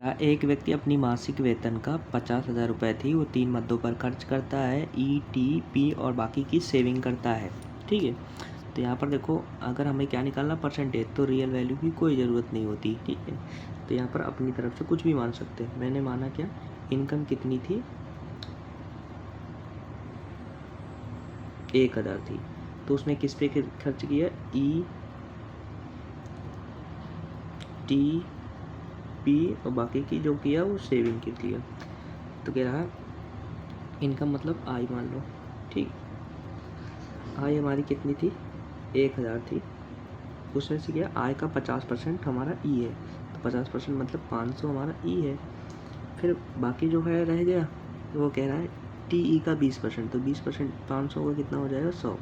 एक व्यक्ति अपनी मासिक वेतन का 50,000 रुपये थी वो 3 मदों पर खर्च करता है, ई, टी, पी और बाकी की सेविंग करता है। ठीक है, तो यहाँ पर देखो अगर हमें क्या निकालना परसेंटेज, तो रियल वैल्यू की कोई ज़रूरत नहीं होती। ठीक है, तो यहाँ पर अपनी तरफ से कुछ भी मान सकते हैं। मैंने माना क्या, इनकम कितनी थी, 1,000 थी, तो उसने किस पे खर्च किया, ई, टी, पी और बाकी की जो किया वो सेविंग के लिए। तो कह रहा है इनकम मतलब आई मान लो। ठीक, आय हमारी कितनी थी, 1,000 थी, उसमें से क्या आय का 50% हमारा ई है, तो 50% मतलब 500 हमारा ई है। फिर बाकी जो है रह गया, तो वो कह रहा है टी ई का 20%, तो 20% 500 का कितना हो जाएगा, 100।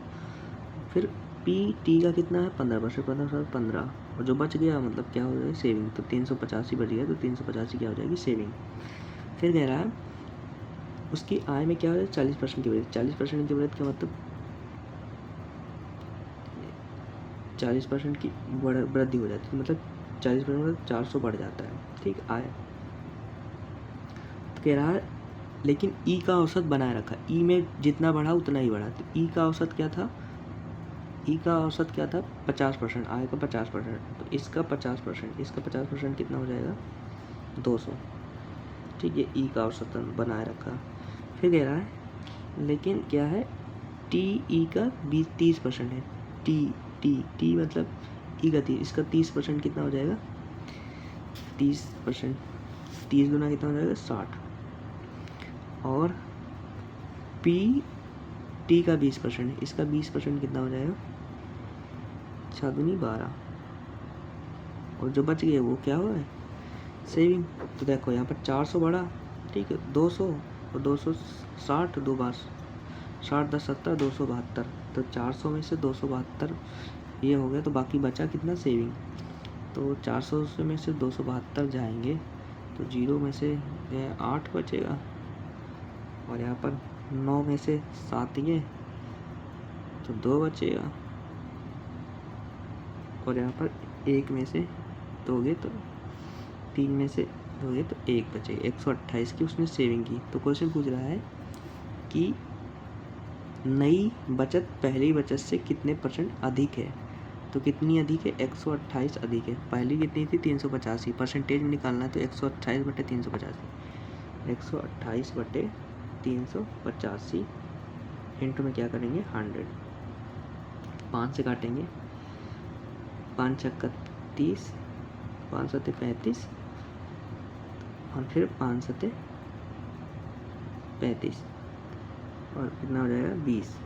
फिर पी टी का कितना है, 15%, 15, और जो बच गया मतलब क्या हो जाएगा, सेविंग। तो 385 बच गया, तो 385 क्या हो जाएगी, सेविंग। फिर कह रहा है उसकी आय में क्या हो जाएगा, 40% की वृद्धि। 40% की वृद्धि का मतलब 40% की वृद्धि हो जाती है, मतलब 40% मतलब 400 बढ़ जाता है। ठीक, आय। तो कह रहा है लेकिन ई का औसत बनाए रखा, ई में जितना बढ़ा उतना ही बढ़ा। तो ई का औसत क्या था, ई का औसत क्या था, 50%, आय का 50%, तो इसका 50%, इसका 50% कितना हो जाएगा, 200। ठीक है, ई का औसत बनाए रखा। फिर कह रहा है लेकिन क्या है, टी ई का 30% है, टी टी टी मतलब ई का 30, इसका 30% कितना हो जाएगा, 30%, 30 गुना कितना हो जाएगा, 60। और पी टी का 20% है, इसका 20% कितना हो जाएगा, 6 दूनी 12, और जो बच गए वो क्या हुआ है, सेविंग। तो देखो यहाँ पर 400 बढ़ा, ठीक है, 200 और 260, 2 बार 60, 10, 70, 272, तो 400 में से 272 ये हो गया, तो बाकी बचा कितना, सेविंग। तो 400 में से 272 जाएंगे, तो 0 में से 8 बचेगा, और यहाँ पर 9 में से 7 ये, तो 2 बचेगा, और यहाँ पर 1 में से दोगे तो 3 में से दोगे तो 1 बचेगा। 128 की उसने सेविंग की। तो क्वेश्चन पूछ रहा है कि नई बचत पहली बचत से कितने % अधिक है। तो कितनी अधिक है, 128 अधिक है। पहली कितनी थी, 385, परसेंटेज में निकालना है, तो 128 बटे 385, 128 बटे 385 इंटू में क्या करेंगे, 100, 5 से काटेंगे, 5 छक्का 30, 5 सत्ते 35, और फिर 5 सत्ते 35, और कितना हो जाएगा, 20।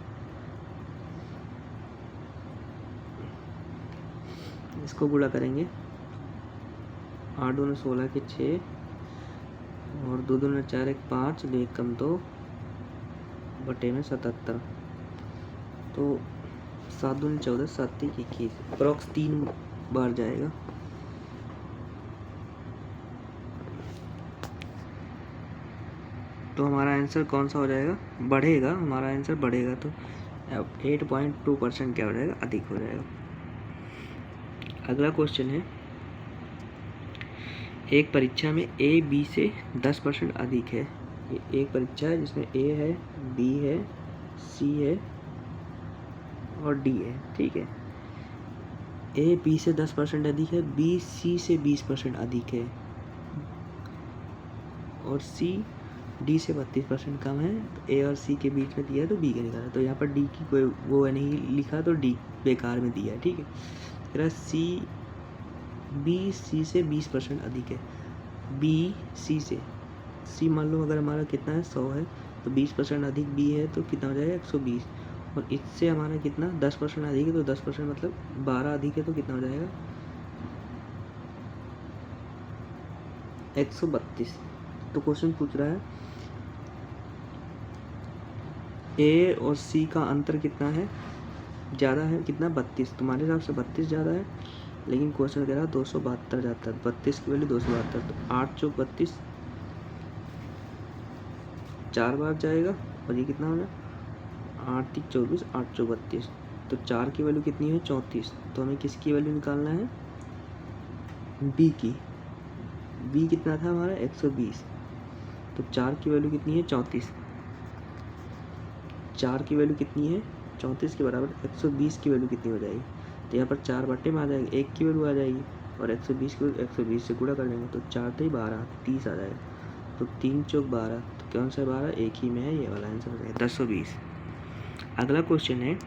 इसको गुणा करेंगे, 8 दूनी 16 के 6, और 2 दूनी 4, 1 5, 2 कम 2 बटे में 77, तो 7 दूनी 14, 7 21, अप्रॉक्स 3 बार जाएगा। तो हमारा आंसर कौन सा हो जाएगा, बढ़ेगा, हमारा आंसर बढ़ेगा, तो 8.2% क्या हो जाएगा, अधिक हो जाएगा। अगला क्वेश्चन है, एक परीक्षा में ए बी से 10% अधिक है। ये एक परीक्षा है जिसमें ए है, बी है, सी है और डी है। ठीक है, ए बी से 10% अधिक है, बी सी से 20% अधिक है, और सी डी से 32% कम है। तो ए और सी के बीच में दिया है, तो बी का निकाला। तो यहाँ पर डी की कोई वो नहीं लिखा, तो डी बेकार में दिया है। ठीक है, सी बी सी से 20% अधिक है, बी सी से, सी मान लो अगर हमारा कितना है, 100 है, तो 20% अधिक बी है, तो कितना हो जाएगा, 120, और इससे हमारा कितना 10% अधिक है, तो 10% मतलब 12 अधिक है, तो कितना हो जाएगा, 132। तो क्वेश्चन पूछ रहा है ए और सी का अंतर कितना है, ज़्यादा है, कितना, 32। तुम्हारे हिसाब से 32 ज़्यादा है, लेकिन क्वेश्चन कह रहा है 272 जाता है, 32 की वैल्यू 272, तो 8 चौक 32, 4 बार जाएगा, और ये कितना होगा, 8 3 24, 8 चौक 32, तो 4 की वैल्यू कितनी है, 34। तो हमें किसकी वैल्यू निकालना है, बी की। b कितना था हमारा 120, तो 4 की वैल्यू कितनी है 34, 4 की वैल्यू कितनी है 34 के बराबर 120 की वैल्यू कितनी हो जाएगी, तो यहाँ पर 4 बटे में आ जाएगी, 1 की वैल्यू आ जाएगी और 120 की वैल्यू 120 से गुणा कर देंगे तो 4 तो 12 30 आ जाएगा, तो 3 चौक 12, तो कौन सा 12 एक ही में है, ये वाला आंसर हो जाएगा 1020। अगला क्वेश्चन है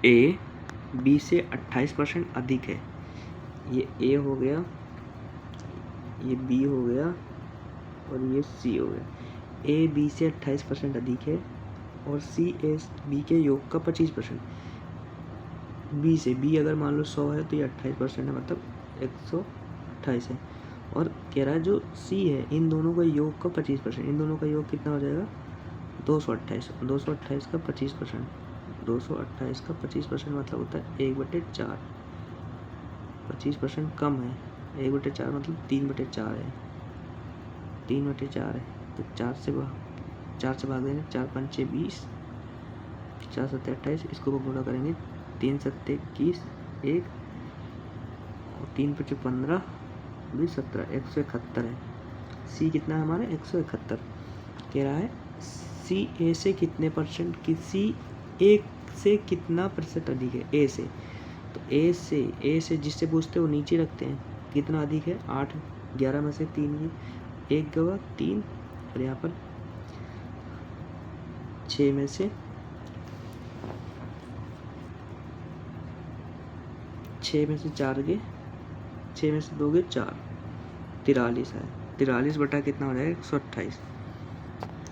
ए बी से 28% अधिक है, ये ए हो गया, ये बी हो गया और ये सी हो गया। ए बी से 28% अधिक है और सी ए बी के योग का 25%। बी से बी अगर मान लो 100 है तो ये 28% है, मतलब 128 है, और कह रहा है जो सी है इन दोनों का योग का 25%, इन दोनों का योग कितना हो जाएगा 228, 228 का 25%, 228 का 25% मतलब होता है 1/4, 25% कम है, 1/4 मतलब 3/4 है, 3/4 है, तो 4 से भाग देंगे, 4 5 20, 4 7 28, इसको गुणा करेंगे 3 7 21, 1 और 3 5 15 20 17, 171 है। सी कितना है हमारा 171, कह रहा है सी ए से कितने परसेंट, सी ए से कितना प्रतिशत अधिक है ए से, तो ए से जिससे पूछते वो नीचे रखते हैं, कितना अधिक है 8, 11 में से 3 की 1 गवा 3, और यहाँ पर 6 में से 4 गए, 6 में से 2 गए 4, 43 है, 43 बटा कितना हो जाएगा 128,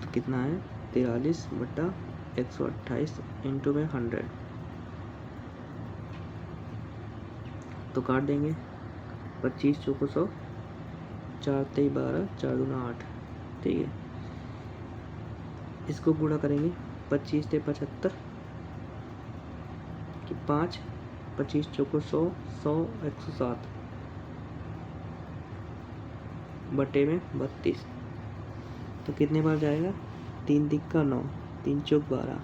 तो कितना है 43 बटा 128 इंटू में 100, तो काट देंगे 25 चौको 100, 4 3 12, 4 दूना 8, ठीक है, इसको गुणा करेंगे 25 से 75 कि 5, 25 चौको 100, 100 107 बटे में 32, तो कितने बार जाएगा 3 तिक्का 9, 3 चौक 12,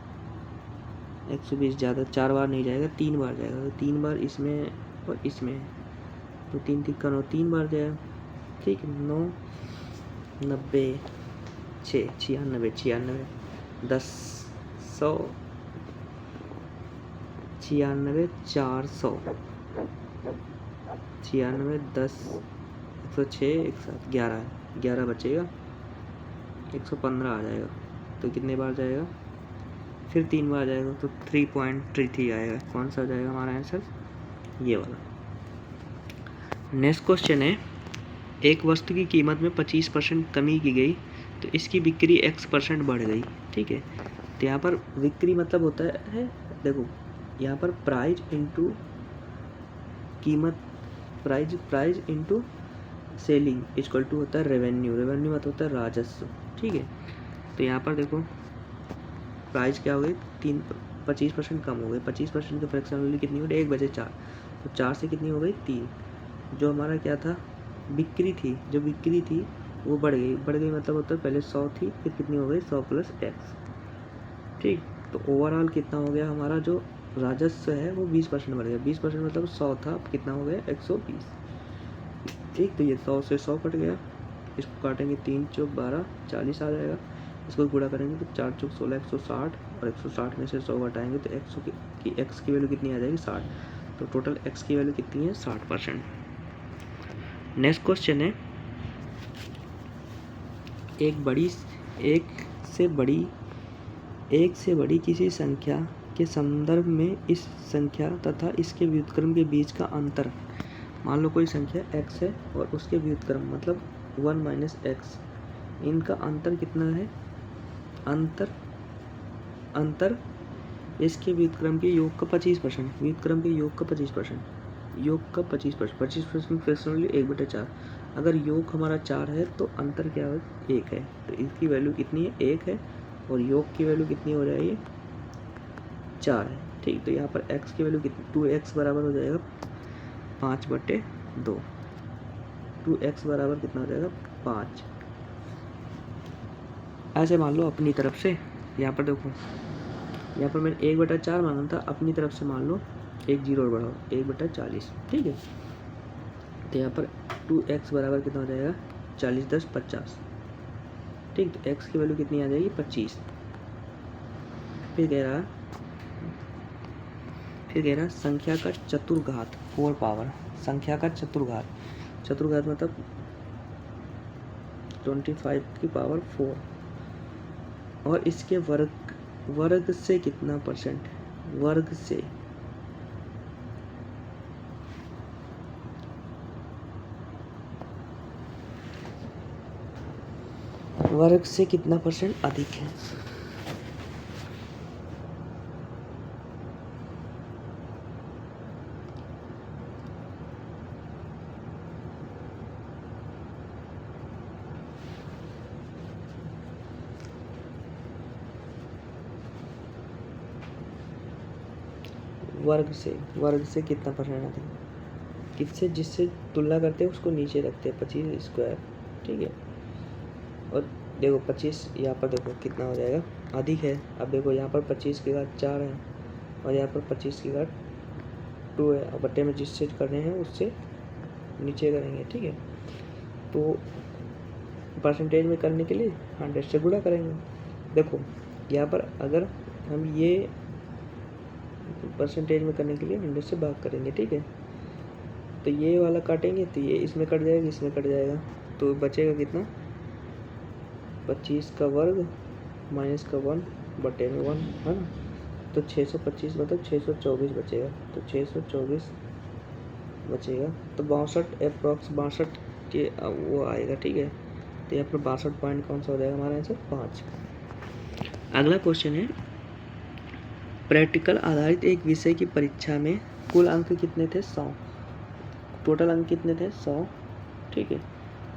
120 ज़्यादा 4 बार नहीं जाएगा, 3 बार जाएगा, तो 3 बार इसमें और इसमें, तो 3 तिक्का 9 3 बार जाएगा, ठीक है, 9 90 6 96 10 100 96 400 96 10 106 107 11 बचेगा, 115 आ जाएगा, तो कितने बार जाएगा फिर 3 बार जाएगा, तो 3.33 आएगा, कौन सा जाएगा हमारा आंसर ये वाला। नेक्स्ट क्वेश्चन है एक वस्तु की कीमत में 25% कमी की गई तो इसकी बिक्री x% बढ़ गई, ठीक है, तो यहाँ पर बिक्री मतलब होता है देखो यहाँ पर प्राइस इंटू कीमत, price into selling equal to होता है रेवेन्यू मतलब होता है राजस्व, ठीक है, तो यहाँ पर देखो प्राइस क्या हो गई 25% कम हो गई, 25% की फ्रैक्शन वैल्यू कितनी हो गई 1/4, तो 4 से कितनी हो गई 3, जो हमारा क्या था बिक्री थी, वो बढ़ गई मतलब होता है पहले 100 थी फिर कितनी हो गई 100 + x, ठीक, तो ओवरऑल कितना हो गया हमारा जो राजस्व है वो 20% बढ़ गया, 20% मतलब 100 था अब कितना हो गया 120, ठीक, तो ये 100 से 100 कट गया, इसको काटेंगे 3 चौक 12 40 आ जाएगा, इसको गुणा करेंगे तो 4 चौक 16 160, और 160 में से 100 घटाएंगे तो x की वैल्यू कितनी आ जाएगी 60, तो टोटल x की वैल्यू कितनी है 60%। नेक्स्ट क्वेश्चन है एक से बड़ी किसी संख्या के संदर्भ में इस संख्या तथा इसके व्युत्क्रम के बीच का अंतर, मान लो कोई संख्या x है और उसके व्युत्क्रम मतलब 1 - x, इनका अंतर कितना है, अंतर इसके व्युत्क्रम के योग का 25%, व्युत्क्रम के योग का 25% फ्रैक्शनली 1/4, अगर योग हमारा 4 है तो अंतर क्या है 1 है, तो इसकी वैल्यू कितनी है 1 है और योग की वैल्यू कितनी हो जाएगी 4 है, ठीक, तो यहाँ पर x की वैल्यू कितनी 2x बराबर हो जाएगा 5/2, 2x बराबर कितना हो जाएगा 5, ऐसे मान लो अपनी तरफ से, यहाँ पर देखो यहाँ पर मैंने 1/4 मांगा था, अपनी तरफ से मान लो 1 0 और बढ़ाओ 1/40, ठीक है, तो यहाँ पर 2x बराबर कितना हो जाएगा 40 10 50। ठीक, तो x की वैल्यू कितनी आ जाएगी 25। फिर कह रहा संख्या का चतुर्घात 4 पावर, संख्या का चतुर्घात, चतुर्घात मतलब 25 की पावर 4 और इसके वर्ग से कितना परसेंट, वर्ग से कितना परसेंट अधिक है। वर्ग से कितना परसेंट अधिक, किससे, जिससे तुलना करते हैं उसको नीचे रखते हैं 25 स्क्वायर। ठीक है, और देखो 25 यहाँ पर देखो कितना हो जाएगा अधिक है। अब देखो यहाँ पर 25 के घात 4 है और यहाँ पर 25 के घात 2 है, और बट्टे में जिससे कर रहे हैं उससे नीचे करेंगे। ठीक है, तो परसेंटेज में करने के लिए 100 से गुणा करेंगे। देखो यहाँ पर अगर हम ये परसेंटेज में करने के लिए 100 से भाग करेंगे। ठीक है, तो ये वाला काटेंगे तो ये इसमें कट जाएगा, इसमें कट जाएगा, तो बचेगा कितना 25 का वर्ग माइनस का 1 बटे में 1 है ना, तो 625 मतलब 624 बचेगा, तो 624 बचेगा, तो 62 अप्रॉक्स 62 के वो आएगा। ठीक है, तो यहाँ पर 62 पॉइंट कौन सा हो जाएगा हमारा आंसर 5। अगला क्वेश्चन है प्रैक्टिकल आधारित एक विषय की परीक्षा में कुल अंक कितने थे 100, टोटल अंक कितने थे 100। ठीक है,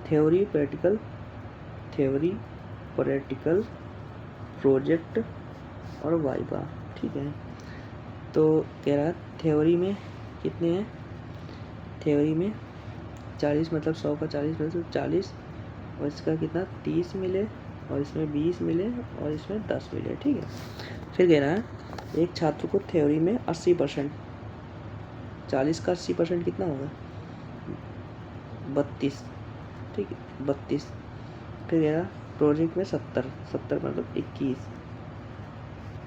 थ्योरी प्रैक्टिकल प्रोजेक्ट और वाइवा। ठीक है, तो कह रहा थ्योरी में कितने हैं, थ्योरी में 40 मतलब 100 का 40 मतलब 40, और इसका कितना 30 मिले, और इसमें 20 मिले, और इसमें 10 मिले। ठीक है, फिर कह रहा है एक छात्र को थ्योरी में 80%, 40 का 80% कितना होगा 32। ठीक है, 32। फिर कह रहा प्रोजेक्ट में 70 मतलब 21,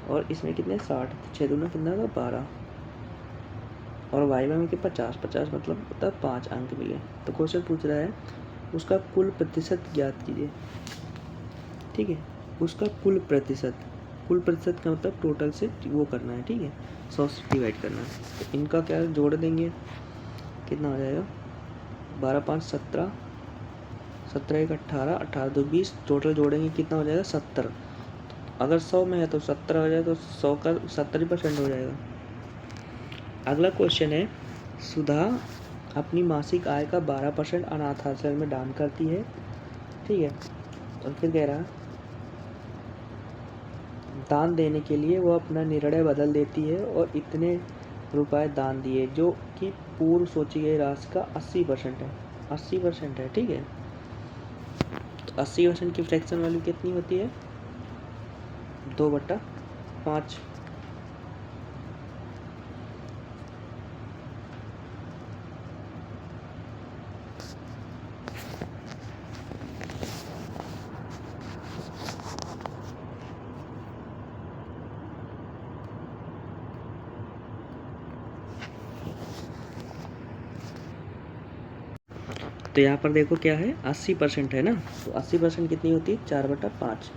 और इसमें कितने 60, 6 दूना कितना होगा 12, और वाइवा में कि 50 मतलब होता 5 अंक मिले। तो क्वेश्चन पूछ रहा है उसका कुल प्रतिशत ज्ञात कीजिए। ठीक है, उसका कुल प्रतिशत का मतलब टोटल से वो करना है। ठीक है, 100 से डिवाइड करना है, तो इनका क्या जोड़ देंगे, कितना हो जाएगा 12 5 17, 17 1 18, 18 2 20, टोटल जोड़ेंगे कितना हो जाएगा 70। अगर 100 में है तो 70 हो जाए तो 100 का 70% हो जाएगा। अगला क्वेश्चन है सुधा अपनी मासिक आय का 12% अनाथ आश्रम में दान करती है। ठीक है, और फिर कह रहा दान देने के लिए वो अपना निर्णय बदल देती है और इतने रुपए दान दिए जो कि पूर्व सोची गई राशि का 80% है, 80% है। ठीक है, तो 80% की फ्रैक्शन वैल्यू कितनी होती है 2/5। तो यहाँ पर देखो क्या है 80% है ना, तो 80% कितनी होती है 4/5।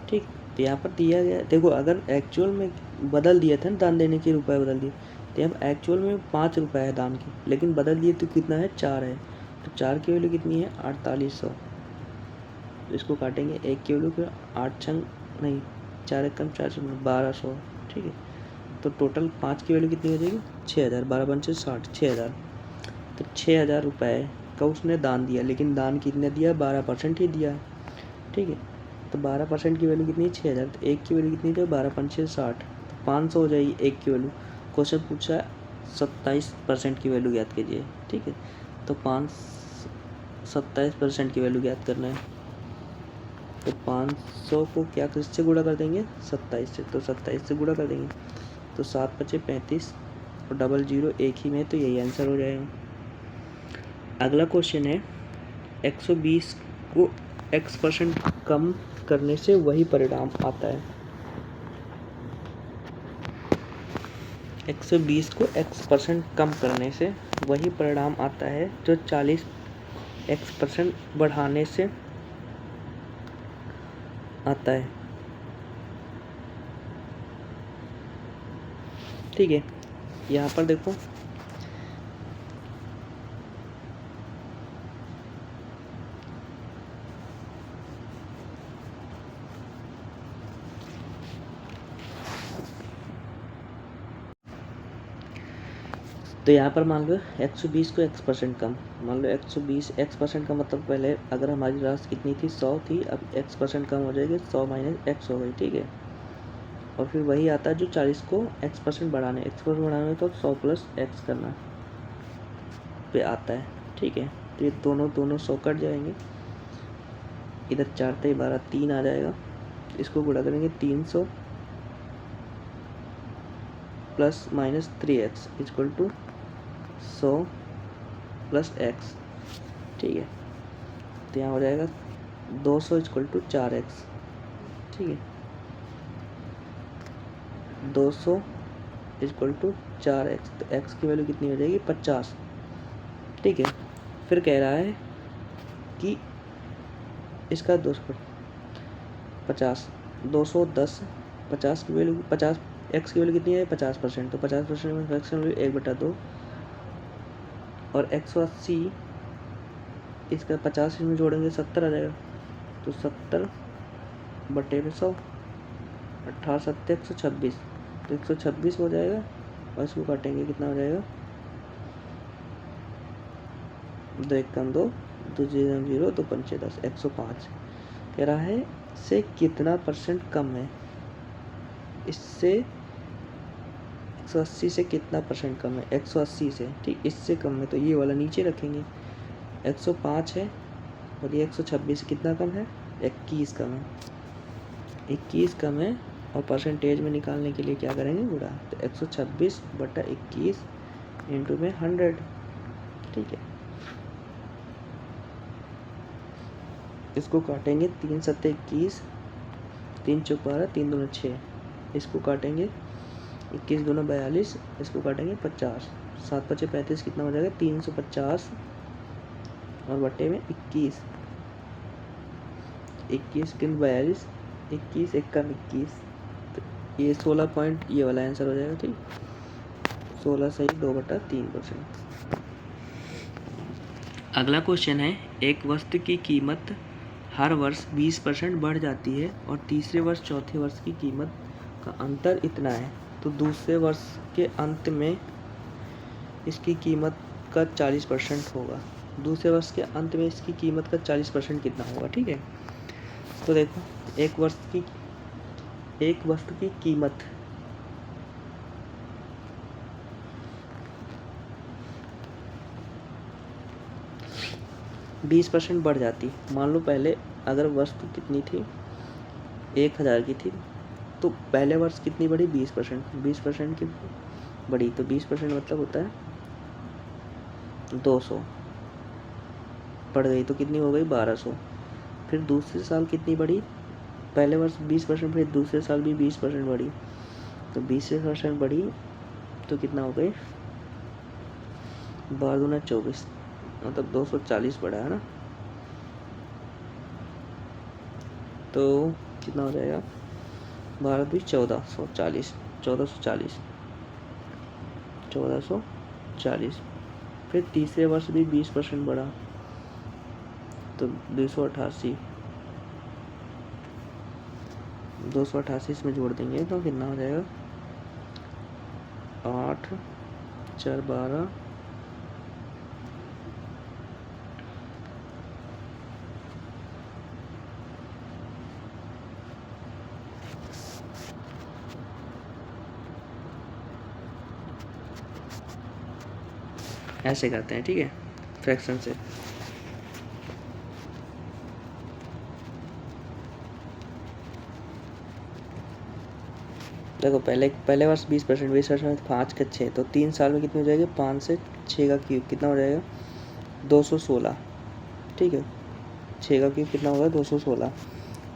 ठीक, तो यहाँ पर दिया गया देखो अगर एक्चुअल में बदल दिया था ना दान देने के रुपए बदल दिए, तो यहाँ एक्चुअल में 5 रुपए है दान की, लेकिन बदल दिए तो कितना है 4 है, तो 4 की वैल्यू कितनी है 4800। तो इसको काटेंगे, 1 की वैल्यू 8 छंग नहीं 4 1 कम 4 1200। ठीक है, तो टोटल 5 की वैल्यू कितनी हो जाएगी 6000, 12 5 60, 6000। तो 6000 रुपये का उसने दान दिया, लेकिन दान कितने दिया 12% ही दिया। ठीक है, तो 12% की वैल्यू कितनी है 6000, तो 1 की वैल्यू कितनी है 12 5 60, तो 500 हो जाएगी 1 की वैल्यू। क्वेश्चन पूछा है 27% की वैल्यू ज्ञात कीजिए। ठीक है, तो 27% की वैल्यू ज्ञात करना है, तो 500 को क्या किससे गुणा कर देंगे 27 से, तो 27 से गुणा कर देंगे, तो 7 5 35 और 00 एक ही में, तो यही आंसर हो जाएगा। अगला क्वेश्चन है 120 को x% कम करने से वही परिणाम आता है। 120 को x% कम करने से वही परिणाम आता है जो 40x% बढ़ाने से आता है। ठीक है, यहाँ पर देखो तो यहाँ पर मान लो 120 को x% कम, मान लो 120 x% का मतलब पहले अगर हमारी राशि कितनी थी 100 थी, अब x% कम हो जाएगी 100 - x हो गई। ठीक है, और फिर वही आता है जो 40 को x% बढ़ाने में तो 100 + x करना पे आता है। ठीक है, तो ये दोनों 100 कट जाएंगे, इधर 4 × 12 3 आ जाएगा, इसको गुणा करेंगे 300 + -3x = 100 + x। ठीक है, तो यहाँ हो जाएगा 200 = 4x। ठीक है, 200 = 4x, तो x की वैल्यू कितनी हो जाएगी 50। ठीक है, फिर कह रहा है कि इसका 250 210 50 की वैल्यू 50 x की वैल्यू कितनी है 50%, तो 50% में x की वैल्यू 1/2 और 180 इसका 50 इसमें जोड़ेंगे 70 आ जाएगा, तो 70/100 18 × 7 = 126, तो 126 हो जाएगा और इसको काटेंगे कितना हो जाएगा 2 × 1 = 2 2 0 0 2 × 5 = 10 105। कह रहा है इससे कितना % कम है, इससे 180 से कितना % कम है 180 से। ठीक, इससे कम है तो ये वाला नीचे रखेंगे, 105 है और ये 126 से कितना कम है 21 कम है, 21 कम है और परसेंटेज में निकालने के लिए क्या करेंगे गुणा, तो 126/21 × में 100। ठीक है, इसको काटेंगे 3 × 7 = 21 3 × 4 = 12 3 × 2 = 6, इसको काटेंगे 21 × 2 = 42, इसको काटेंगे 50 7 × 5 = 35, कितना हो जाएगा 350 और बटे में 21 21 × 42 21 × 1 = 21, तो ये 16 पॉइंट ये वाला आंसर हो जाएगा। ठीक, 16 सही 2/3%। अगला क्वेश्चन है एक वस्तु की कीमत हर वर्ष 20% बढ़ जाती है और तीसरे वर्ष चौथे वर्ष की कीमत का अंतर इतना है, तो दूसरे वर्ष के अंत में इसकी कीमत का 40% होगा। दूसरे वर्ष के अंत में इसकी कीमत का 40% कितना होगा। ठीक है, तो देखो एक वस्तु की कीमत %20 बढ़ जाती। मान लो पहले अगर वस्तु कितनी थी 1000 की थी, तो पहले वर्ष कितनी बढ़ी 20% की बढ़ी, तो 20% मतलब होता है 200 बढ़ गई, तो कितनी हो गई 1200। फिर दूसरे साल कितनी बढ़ी, पहले वर्ष 20% बढ़ी, दूसरे साल भी 20% बढ़ी, तो 20% बढ़ी तो कितना हो गई 12 × 24 मतलब 240 बढ़ा है ना, तो कितना हो जाएगा 12 × 2 = 1440। फिर तीसरे वर्ष भी 20% बढ़ा, तो 288 इसमें जोड़ देंगे तो कितना हो जाएगा 8 4 12 ऐसे करते हैं। ठीक है, फ्रैक्शन से देखो पहले वर्ष 20% में 5 के 6, तो 3 साल में कितनी हो जाएगी 5 से 6 का क्यूब कितना हो जाएगा 216, ठीक है। 6 का क्यूब कितना होगा 216।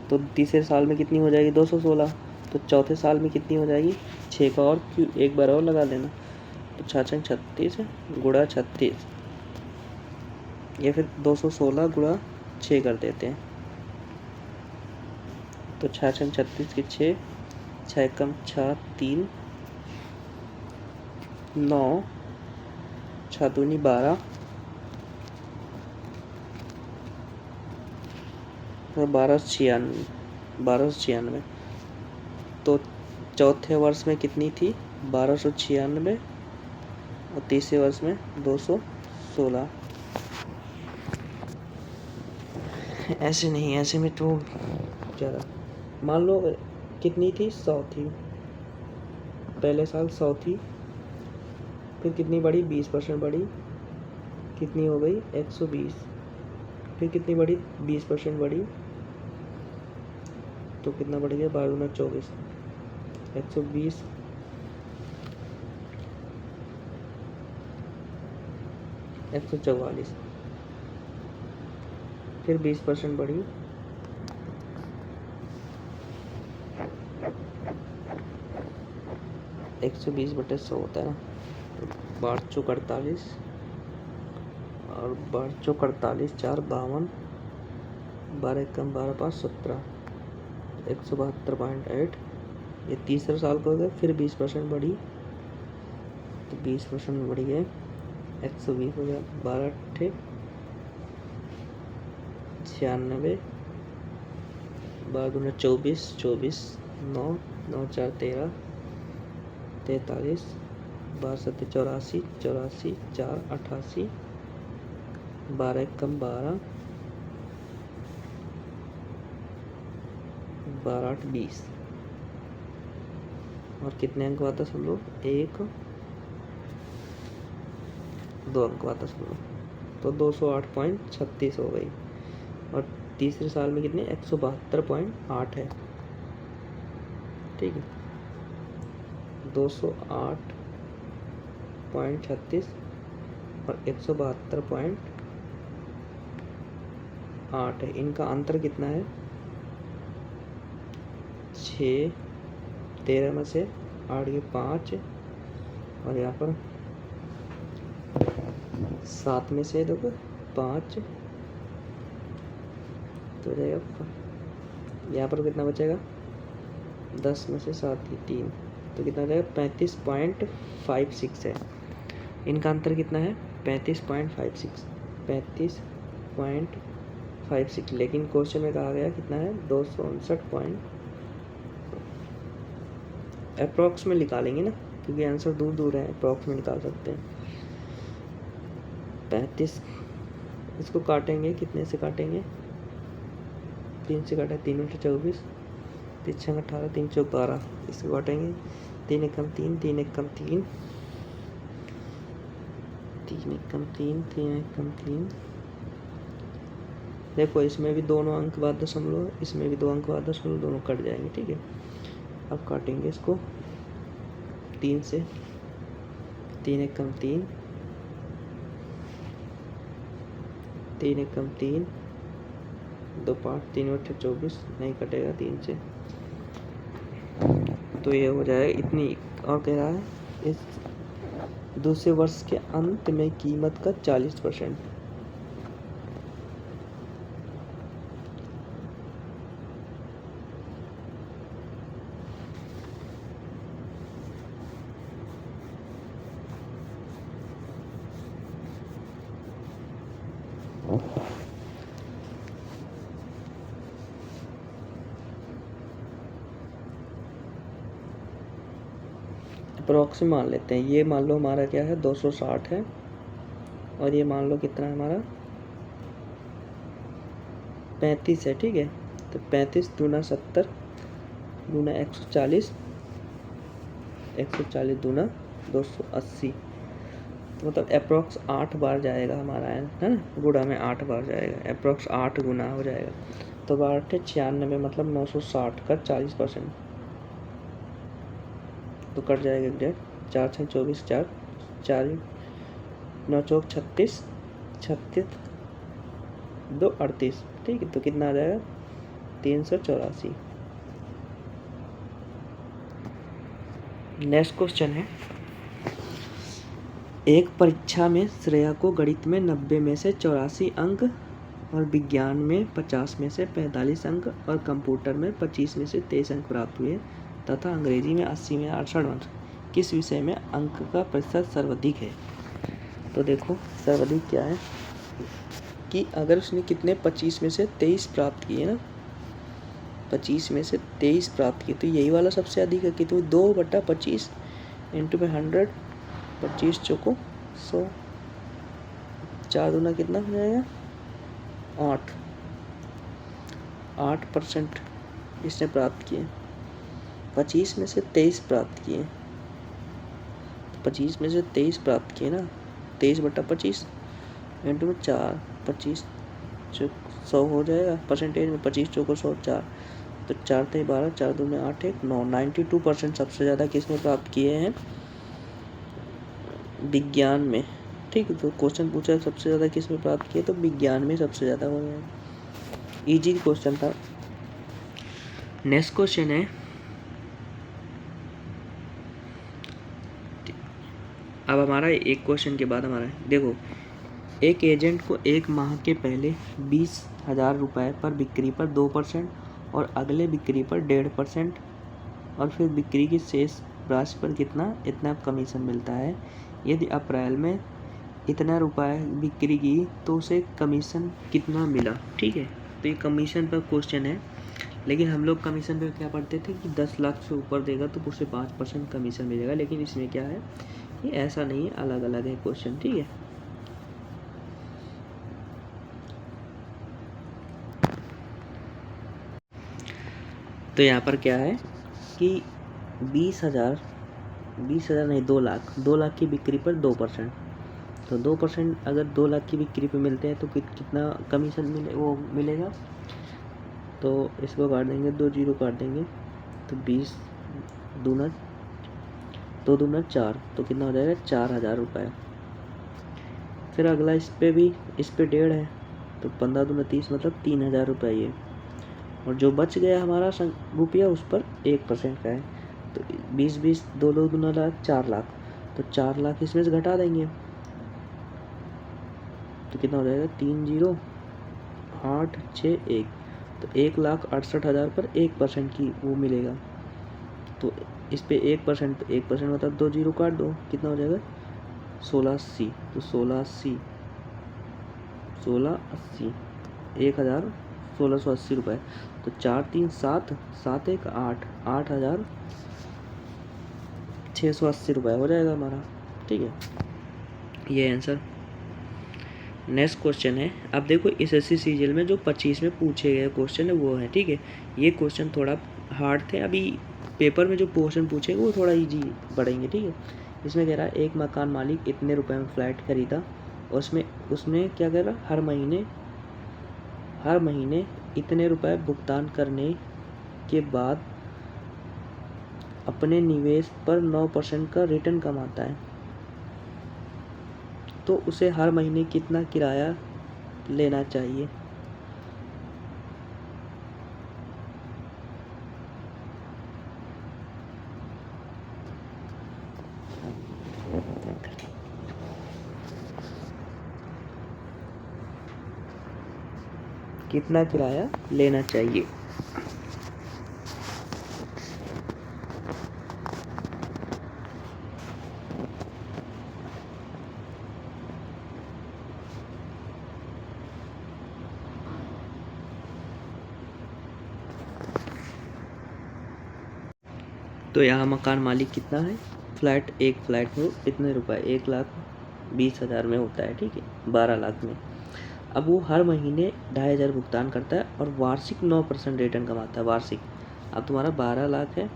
तो तीसरे साल में कितनी हो जाएगी 216। तो चौथे साल में कितनी हो जाएगी 6 का और क्यूब एक बार और लगा देना। तो 6 36 गुणा 36, या फिर 216 गुणा 6 कर देते हैं। तो 6 36 के 6, 6 कम 6 3 9, 6 दूनी 12, 1296। तो चौथे वर्ष में कितनी थी 1296, और तीसरे वर्ष में 216। ऐसे नहीं, ऐसे में तो ज़्यादा। मान लो कितनी थी 100 थी, पहले साल 100 थी, फिर कितनी बढ़ी 20% बढ़ी, कितनी हो गई 120। फिर कितनी बढ़ी 20% बढ़ी, तो कितना बढ़ गया 12 गुना 24, 120। 144। फिर 20% बढ़ी, 120/100 होता है ना। तो 12/48, और 12/48 4 52, 12 कम 12 5 17, 172.8। ये तीसरे साल को हो गया। फिर 20% बढ़ी, तो 20% बढ़ी है 120 हो गया, 12 8 96, 12 गुना 24, 24 9 9 4 13 43, 12 7 84, 84 4 88, 12 कम 12, 12 8 20। और कितने अंक आता सब लोग 1 2 अंक आता सब लोग। तो 208.36 हो गई। और तीसरे साल में कितने 172.8 है, ठीक है। 208.36 और 172.8 है। इनका अंतर कितना है 6, 13 में से 8 के 5, और यहाँ पर 7 में से देखो 5, तो हो जाएगा। यहाँ पर कितना बचेगा 10 में से 7 की 3, तो कितना हो जाएगा 35.56 है। इनका अंतर कितना है 35.56, 35.56। लेकिन क्वेश्चन में कहा गया कितना है 259 अप्रॉक्स में निकालेंगे ना, क्योंकि आंसर दूर दूर है, अप्रॉक्स में निकाल सकते हैं। 35, इसको काटेंगे, कितने से काटेंगे 3 से काटें, 3 × 24, 3 × 18, 3 × 12। इसको काटेंगे 3 एकम 3, 3 एकम 3, 3 एकम 3, 3 एकम 3। देखो इसमें भी दोनों अंक बाद दशमलव, इसमें भी 2 अंक बाद दशमलव, दोनों कट जाएंगे, ठीक है। अब काटेंगे इसको 3 से, 3 एकम 3, 3 एकम 3, 2 5, 3 × 24, नहीं कटेगा 3 से। तो ये हो जाएगा इतनी। और कह रहा है इस दूसरे वर्ष के अंत में कीमत का 40%। अप्रॉक्स मान लेते हैं। ये मान लो हमारा क्या है 260 है, और ये मान लो कितना है हमारा 35 है, ठीक है। तो 35 दूना 70 दूना 140, 140 दूना 280। तो मतलब अप्रॉक्स 8 बार जाएगा हमारा, है ना, गुणा में 8 बार जाएगा, अप्रॉक्स 8 गुना हो जाएगा। तो 8 96, मतलब 960 का 40%। तो कट जाएगा एग्जैक्ट, 4 6 24, 4 4 9 चौक 36, 36 2 38, ठीक है। तो कितना आ जाएगा 384। नेक्स्ट क्वेश्चन है, एक परीक्षा में श्रेया को गणित में 90 में से 84 अंक और विज्ञान में 50 में से 45 अंक और कंप्यूटर में 25 में से 23 अंक प्राप्त हुए तथा अंग्रेजी में 80 में 68 अंक, किस विषय में अंक का प्रतिशत सर्वाधिक है? तो देखो सर्वाधिक क्या है कि अगर उसने कितने 25 में से 23 प्राप्त किए ना, 25 में से 23 प्राप्त किए, तो यही वाला सबसे अधिक है कि तो 2/25 इंटू में 100, 25 चौको 100, 4 दूना कितना हो जाएगा 8% इसने प्राप्त किए। 25 में से 23 प्राप्त किए, 25 में से 23 प्राप्त किए ना, 23/25 इंटू में 4, 25 100 हो जाएगा परसेंटेज में, 25 चौको 100, 4 तो 4 × 12, 4 दूने 8, 1 9, 92% सबसे ज़्यादा किसने प्राप्त किए हैं? विज्ञान में, ठीक है। तो क्वेश्चन पूछा सबसे ज़्यादा किस में प्राप्त किए, तो विज्ञान में सबसे ज़्यादा हो गया। इजी क्वेश्चन था। नेक्स्ट क्वेश्चन है, अब हमारा एक क्वेश्चन के बाद हमारा देखो, एक एजेंट को एक माह के पहले 20,000 रुपये पर बिक्री पर 2% और अगले बिक्री पर 1.5% और फिर बिक्री की शेष राशि पर इतना कमीशन मिलता है। यदि अप्रैल में इतना रुपये बिक्री की तो उसे कमीशन कितना मिला, ठीक है। तो ये कमीशन पर क्वेश्चन है, लेकिन हम लोग कमीशन पर क्या पढ़ते थे कि 10 लाख से ऊपर देगा तो उसे 5% कमीशन मिलेगा, लेकिन इसमें क्या है ये ऐसा नहीं है, अलग अलग है क्वेश्चन, ठीक है। तो यहाँ पर क्या है कि 20,000 नहीं 2 लाख की बिक्री पर 2%, तो 2% अगर 2 लाख की बिक्री पे मिलते हैं तो कितना कमीशन मिलेगा। तो इसको काट देंगे, 2 जीरो काट देंगे, तो 20 दूना 2 दूना 4, तो कितना हो जाएगा 4,000 रुपये। फिर अगला इस पे 1.5 है, तो 15 दूना 30 मतलब 3,000 रुपये ये, और जो बच गया हमारा रुपया उस पर 1% का है, तो 20 2 दूना 4 लाख, तो 4 लाख इसमें से घटा देंगे तो कितना हो जाएगा 30,861, तो 1,68,000 पर 1% की वो मिलेगा। तो इस पे 1% मतलब 2 जीरो काट दो, कितना हो जाएगा 1680, तो 1680 1,1680 रुपये, तो 4 3 7 7 1 8 8,680 रुपये हो जाएगा हमारा, ठीक है। ये आंसर। नेक्स्ट क्वेश्चन है, अब देखो SSC सीजीएल में जो 25 में पूछे गए क्वेश्चन है वो है, ठीक है। ये क्वेश्चन थोड़ा हार्ड थे, अभी पेपर में जो क्वेश्चन पूछेंगे वो थोड़ा इजी पड़ेंगे, ठीक है। इसमें कह रहा है एक मकान मालिक इतने रुपए में फ्लैट खरीदा और उसने क्या कह रहा, हर महीने इतने रुपए भुगतान करने के बाद अपने निवेश पर 9% का रिटर्न कमाता है, तो उसे हर महीने कितना किराया लेना चाहिए? कितना किराया लेना चाहिए? तो यहाँ मकान मालिक कितना है, एक फ्लैट में इतने रुपए 1,20,000 में होता है, ठीक है, 12 लाख में। अब वो हर महीने 2,500 भुगतान करता है और वार्षिक 9% रिटर्न कमाता है, वार्षिक। अब तुम्हारा 12 लाख है,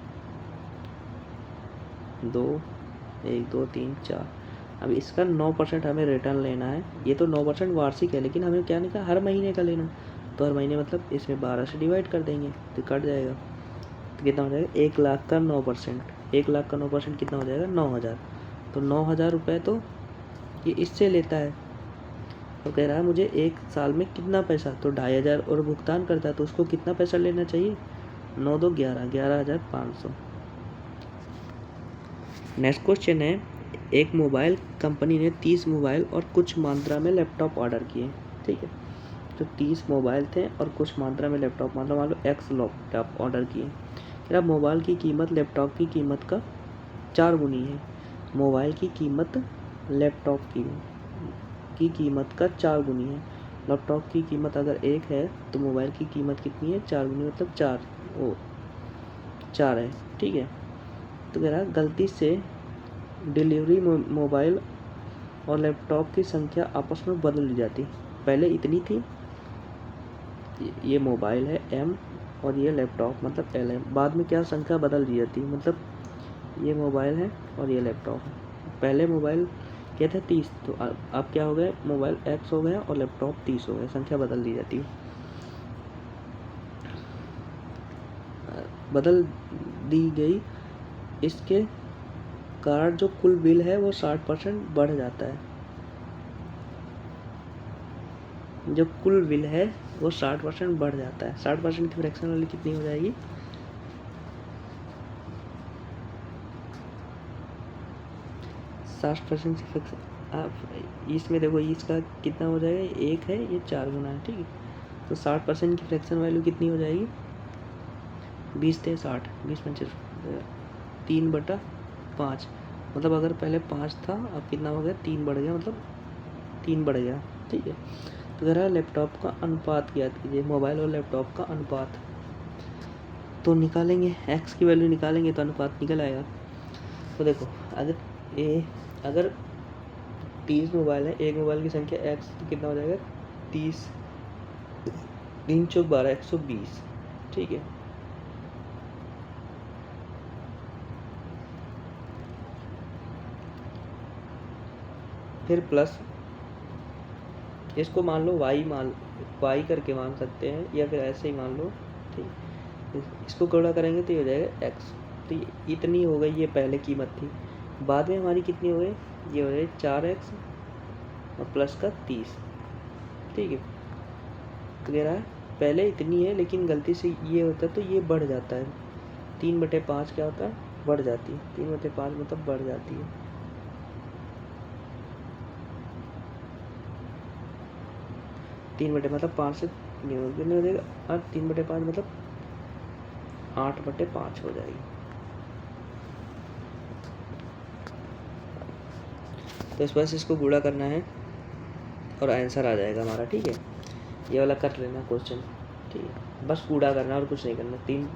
2 1 2 3 4, अब इसका 9% हमें रिटर्न लेना है। ये तो 9% वार्षिक है, लेकिन हमें क्या निकला, हर महीने का लेना। तो हर महीने मतलब इसमें 12 से डिवाइड कर देंगे तो कट जाएगा, तो कितना हो जाएगा 1 लाख का 9%, 1 लाख का 9% कितना हो जाएगा 9,000। तो 9,000 रुपये तो ये इससे लेता है, और कह रहा है मुझे एक साल में कितना पैसा, तो 2500 और भुगतान करता है तो उसको कितना पैसा लेना चाहिए, 9 2 11, 11,500। नेक्स्ट क्वेश्चन है, एक मोबाइल कंपनी ने 30 मोबाइल और कुछ मात्रा में लैपटॉप ऑर्डर किए, ठीक है। तो 30 मोबाइल थे और कुछ मात्रा में लैपटॉप, मतलब मान लो X लैपटॉप ऑर्डर किए। क्या मोबाइल की कीमत लैपटॉप की कीमत का 4 गुनी है। मोबाइल की कीमत लैपटॉप की कीमत का 4 गुनी है। लैपटॉप की कीमत अगर 1 है तो मोबाइल की कीमत कितनी है, 4 गुनी, मतलब 4 है, ठीक है। तो कह रहा है गलती से डिलीवरी मोबाइल और लैपटॉप की संख्या आपस में बदल दी जाती। पहले इतनी थी, ये मोबाइल है M और ये लैपटॉप मतलब L है, बाद में क्या संख्या बदल दी जाती, मतलब ये मोबाइल है और ये लैपटॉप है। पहले मोबाइल क्या था 30, तो अब क्या हो गया, मोबाइल X हो गया और लैपटॉप 30 हो गया, संख्या बदल दी जाती है। बदल दी गई, इसके कारण जो कुल बिल है वो 60% बढ़ जाता है। जो कुल बिल है वो 60% बढ़ जाता है। 60% की फ्रैक्शन वाली कितनी हो जाएगी, 60% की फ्रैक्शन। आप इसमें देखो इसका कितना हो जाएगा, 1 है, ये 4 गुना है, ठीक है। तो 60% की फ्रैक्शन वैल्यू कितनी हो जाएगी, 20 थे 60, 20 पंचे 3/5, मतलब अगर पहले 5 था अब कितना हो गया, 3 बढ़ गया, मतलब 3 बढ़ गया, ठीक है। तो कह रहा है लैपटॉप का अनुपात ज्ञात कीजिए, मोबाइल और लैपटॉप का अनुपात। तो निकालेंगे X की वैल्यू निकालेंगे तो अनुपात निकल आएगा। तो देखो अगर 30 मोबाइल है, एक मोबाइल की संख्या X, तो कितना हो जाएगा, 30, 3 चौक 12, 120, ठीक है। फिर प्लस इसको मान लो y करके मान सकते हैं, या फिर ऐसे ही मान लो, ठीक। इसको गुणा करेंगे तो ये हो जाएगा x। तो इतनी हो गई, ये पहले कीमत थी, बाद में हमारी कितनी हो गई, ये हो जाए 4x और प्लस का 30, ठीक है। तो कह रहा है पहले इतनी है लेकिन गलती से ये होता है तो ये बढ़ जाता है, 3/5 क्या होता है, बढ़ जाती है, 3/5 मतलब बढ़ जाती है। तीन बटे मतलब 5 से नहीं हो जाएगा, और 3/5 मतलब 8/5 हो जाएगी। तो इस वजह से इसको गुणा करना है और आंसर आ जाएगा हमारा, ठीक है। ये वाला कर लेना क्वेश्चन, ठीक है, बस गुणा करना और कुछ नहीं करना। 3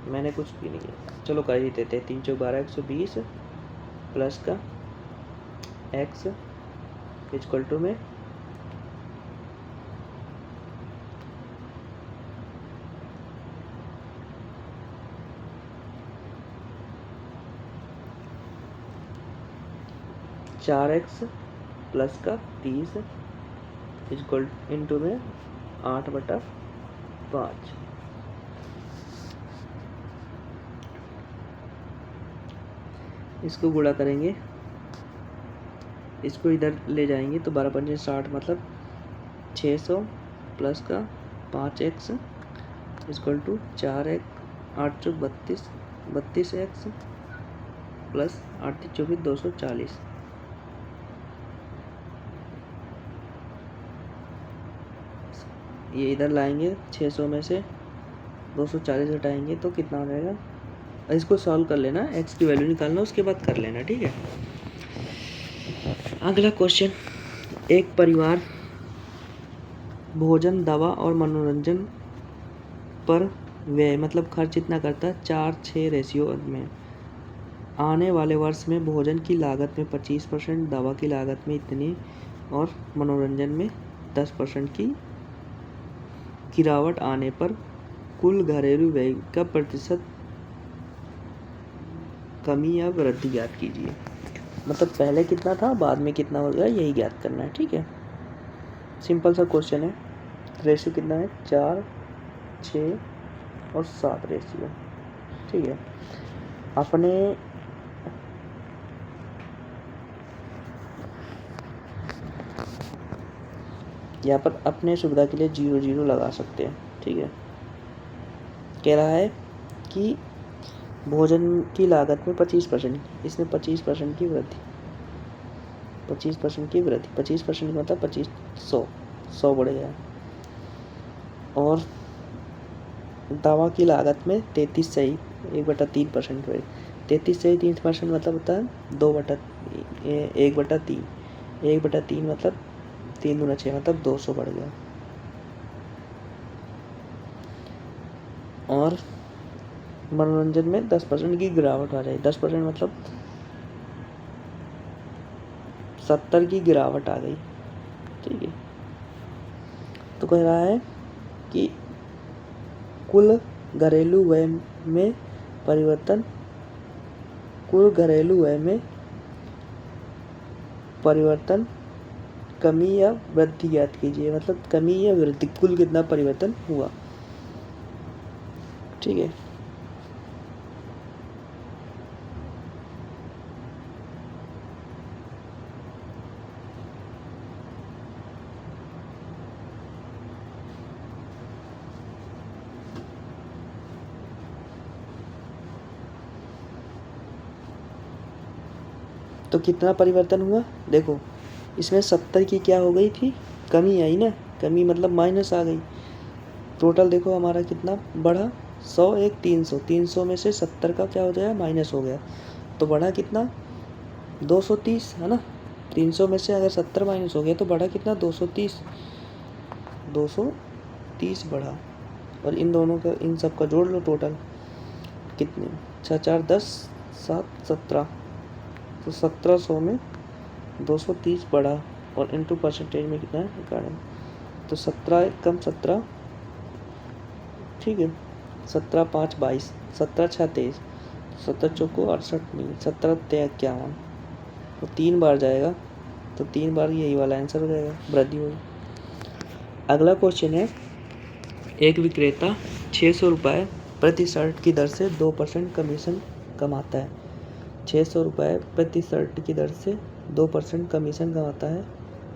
मैंने कुछ भी नहीं किया, चलो कर ही देते हैं। 3 चौक 12, 120 प्लस का x इक्वल टू में 4x प्लस का 30 इक्वल इंटू में 8/5। इसको गुणा करेंगे, इसको इधर ले जाएंगे तो 12 पंजे 60, मतलब 600 प्लस का 5x equal to 4x 8 Chowk 32, 32x plus 8 3 24 240। ये इधर लाएंगे, 600 में से 240 हटाएंगे तो कितना हो जाएगा। इसको सॉल्व कर लेना, x की वैल्यू निकालना, उसके बाद कर लेना, ठीक है। अगला क्वेश्चन, एक परिवार भोजन, दवा और मनोरंजन पर व्यय मतलब खर्च इतना करता है 4:6 रेशियो में। आने वाले वर्ष में भोजन की लागत में 25%, दवा की लागत में इतनी और मनोरंजन में 10% की गिरावट आने पर कुल घरेलू व्यय का प्रतिशत कमी या वृद्धि ज्ञात कीजिए। मतलब पहले कितना था, बाद में कितना हो गया, यही ज्ञात करना है, ठीक है। सिंपल सा क्वेश्चन है। रेशियो कितना है, 4, 6 और 7 रेशियो, ठीक है। अपने यहाँ पर अपने सुविधा के लिए 0 0 लगा सकते हैं, ठीक है। कह रहा है कि भोजन की लागत में 25%, इसमें 25% की वृद्धि, 25% की वृद्धि, 25% मतलब 100 बढ़ गया। और दवा की लागत में 33 सही 1/3% हुए। 33 सही 3% मतलब होता है 1/3, 1/3 मतलब 3 दूना 6 मतलब 200 बढ़ गया। और मनोरंजन में 10% की गिरावट आ जाएगी। 10% मतलब 70 की गिरावट आ गई, ठीक है। तो कह रहा है कि कुल घरेलू व्यय में परिवर्तन, कुल घरेलू व्यय में परिवर्तन, कमी या वृद्धि ज्ञात कीजिए। मतलब कमी या वृद्धि, कुल कितना परिवर्तन हुआ, ठीक है। तो कितना परिवर्तन हुआ, देखो इसमें 70 की क्या हो गई थी, कमी आई ना, कमी मतलब माइनस आ गई। टोटल देखो हमारा कितना बढ़ा, 100 एक 300, 300 में से 70 का क्या हो गया, माइनस हो गया, तो बढ़ा कितना 230, है ना। 300 में से अगर 70 माइनस हो गया तो बढ़ा कितना 230, 230 बढ़ा। और इन दोनों का, इन सब का जोड़ लो, टोटल कितने, 6 4 10 7 17, तो 1700 में 230 बढ़ा और इनटू परसेंटेज में कितना है 11, तो 17 कम 17, ठीक है। 17 5 22, 17 6 23, 17 चौको 68 नहीं, 17 3 51, तो 3 बार जाएगा, तो 3 बार यही वाला आंसर हो जाएगा, वृद्धि होगी। अगला क्वेश्चन है, एक विक्रेता 600 रुपये प्रति शर्ट की दर से 2% कमीशन कमाता है। 600 रुपये प्रति शर्ट की दर से 2% कमीशन कमाता है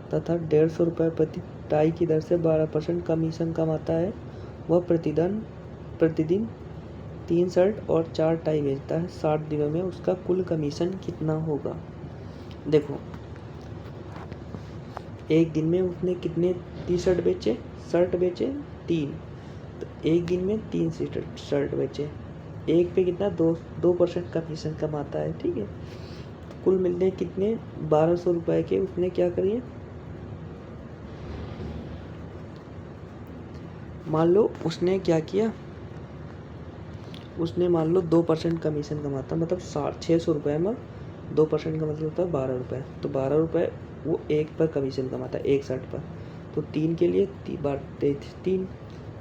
तथा 150 रुपये प्रति टाई की दर से 12% कमीशन कमाता है। वह प्रतिदिन 3 शर्ट और 4 टाई बेचता है। 60 दिनों में उसका कुल कमीशन कितना होगा। देखो एक दिन में उसने कितने टी शर्ट बेचे, शर्ट बेचे 3, तो एक दिन में 3 शर्ट बेचे, एक पे कितना 2% कमीशन कमाता है, ठीक है। कुल मिलने कितने 1200 रुपये के उसने क्या करिए, मान लो उसने क्या किया, उसने मान लो 2% कमीशन कमाता, मतलब 600 रुपये में 2% का मतलब होता है 12 रुपये, तो 12 रुपये वो एक पर कमीशन कमाता है, एक शर्ट पर, तो 3 के लिए 3,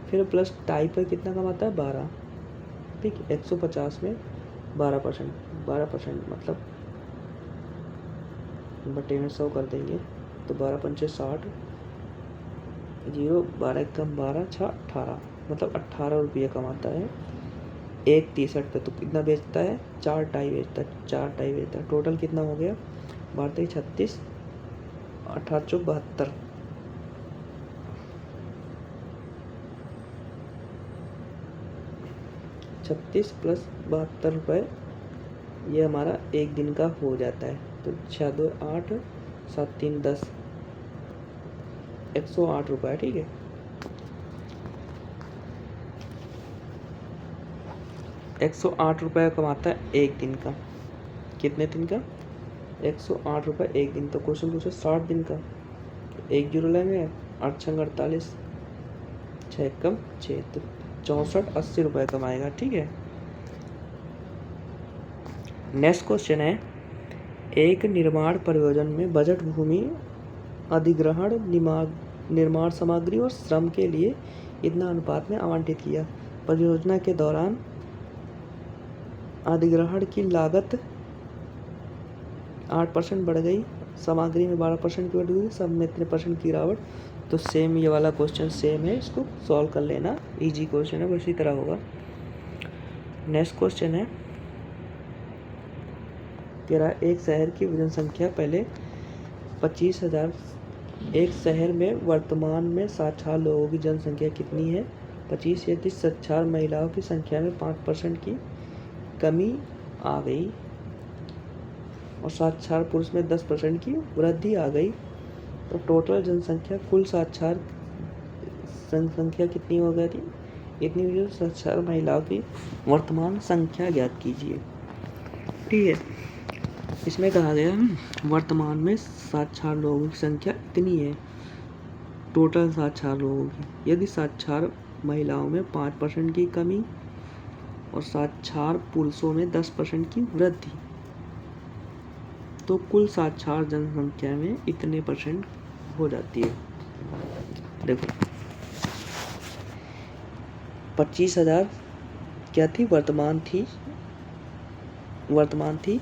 फिर प्लस टाई पर कितना कमाता है 12, ठीक है। 150 में 12% मतलब बटे में 100 कर देंगे, तो 12 पंचे 60, 0 12 कम 12 6 18, मतलब 18 रुपये कमाता है एक टी शर्ट पे। तो कितना बेचता है, 4 टाई बेचता है, 4 टाई बेचता है। टोटल कितना हो गया 12 36, 18 चौक 72, 36 प्लस 72 रुपये, ये हमारा एक दिन का हो जाता है। तो 6 2 8 7 3 10, 108 रुपये, ठीक है। ₹108 कमाता है एक दिन का, कितने दिन का 108 रुपये एक दिन। तो क्वेश्चन पूछे 60 दिन का, तो 1 जीरो लेंगे, 8 6 48, 6 कम 6, तो 64 80 रुपये कमाएगा, ठीक है। नेक्स्ट क्वेश्चन है, एक निर्माण परियोजना में बजट भूमि अधिग्रहण, निर्माण सामग्री और श्रम के लिए इतना अनुपात में आवंटित किया। परियोजना के दौरान अधिग्रहण की लागत 8% बढ़ गई, सामग्री में 12% की बढ़ गई, सब में इतने % की गिरावट। तो सेम ये वाला क्वेश्चन सेम है, इसको सॉल्व कर लेना, इजी क्वेश्चन है, उसी तरह होगा। नेक्स्ट क्वेश्चन है, तेरा एक शहर की जनसंख्या पहले 25,000 एक शहर में वर्तमान में साक्षर लोगों की जनसंख्या कितनी है? 25। यदि साक्षर महिलाओं की संख्या में 5% की कमी आ गई और साक्षर पुरुष में 10% की वृद्धि आ गई तो टोटल जनसंख्या कुल साक्षर जनसंख्या कितनी हो गई थी? इतनी हुई। साक्षर महिलाओं की वर्तमान संख्या ज्ञात कीजिए। ठीक है, इसमें कहा गया वर्तमान में साक्षर लोगों की संख्या इतनी है, टोटल साक्षर लोगों की। यदि साक्षर महिलाओं में 5% की कमी और साक्षर पुरुषों में 10% की वृद्धि तो कुल साक्षर जनसंख्या में इतने परसेंट हो जाती है। देखो 25,000 क्या थी? वर्तमान थी।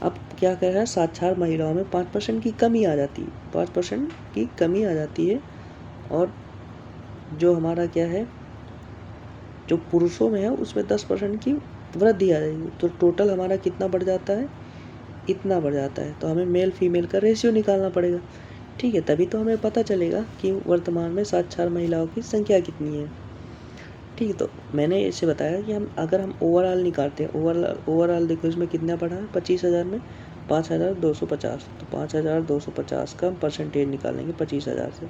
अब क्या कह रहा है? साक्षर महिलाओं में 5% की कमी आ जाती है। 5% की कमी आ जाती है और जो हमारा क्या है, जो पुरुषों में है उसमें 10% की वृद्धि आ जाएगी। तो टोटल हमारा कितना बढ़ जाता है? इतना बढ़ जाता है। तो हमें मेल फीमेल का रेशियो निकालना पड़ेगा। ठीक है, तभी तो हमें पता चलेगा कि वर्तमान में साक्षर महिलाओं की संख्या कितनी है। ठीक है, तो मैंने इसे बताया कि अगर हम ओवरऑल निकालते हैं, ओवरऑल देखो इसमें कितना पड़ा है? 25,000 में 5,250। तो 5,250 का हम परसेंटेज निकालेंगे 25,000 से,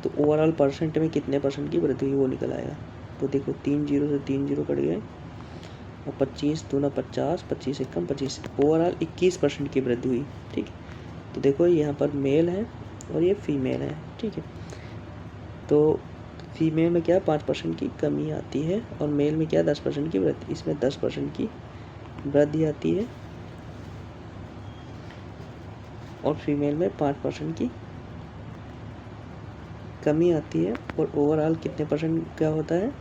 तो ओवरऑल परसेंट में कितने परसेंट की वृद्धि हुई वो निकल आएगा। तो देखो 3 जीरो से 3 जीरो कट गए और 25 दूना 50, 25 एकम 25, ओवरऑल 21% की वृद्धि हुई। ठीक है, तो देखो यहाँ पर मेल है और ये फीमेल है। ठीक है, तो फीमेल में क्या 5% की कमी आती है और मेल में क्या 10% की वृद्धि। इसमें 10% की वृद्धि आती है और फीमेल में 5% की कमी आती है। और ओवरऑल कितने परसेंट क्या होता है?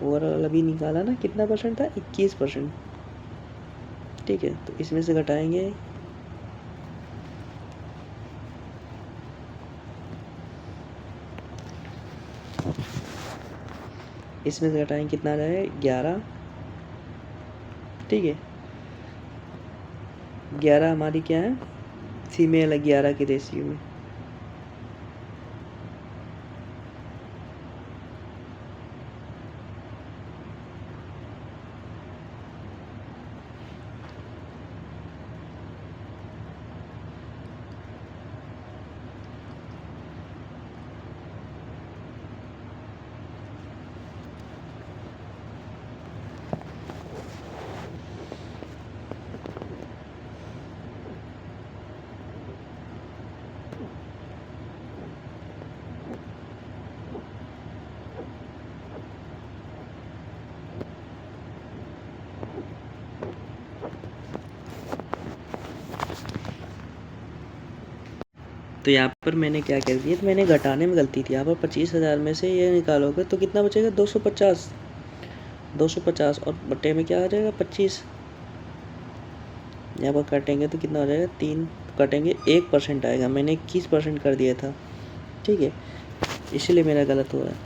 ओवरऑल अभी निकाला ना, कितना परसेंट था? 21%। ठीक है, तो इसमें से घटाएंगे कितना आ जाएगा? 11। ठीक है, 11 हमारी क्या है? फीमेल है 11 के रेशियो में। तो यहाँ पर मैंने क्या कर दिया? तो मैंने घटाने में गलती थी। यहाँ पर 25,000 में से ये निकालोगे तो कितना बचेगा? 250 और बट्टे में क्या आ जाएगा? 25। यहाँ पर काटेंगे तो कितना हो जाएगा? 3 काटेंगे 1% आएगा। मैंने 21% कर दिया था। ठीक है, इसलिए मेरा गलत हो रहा है।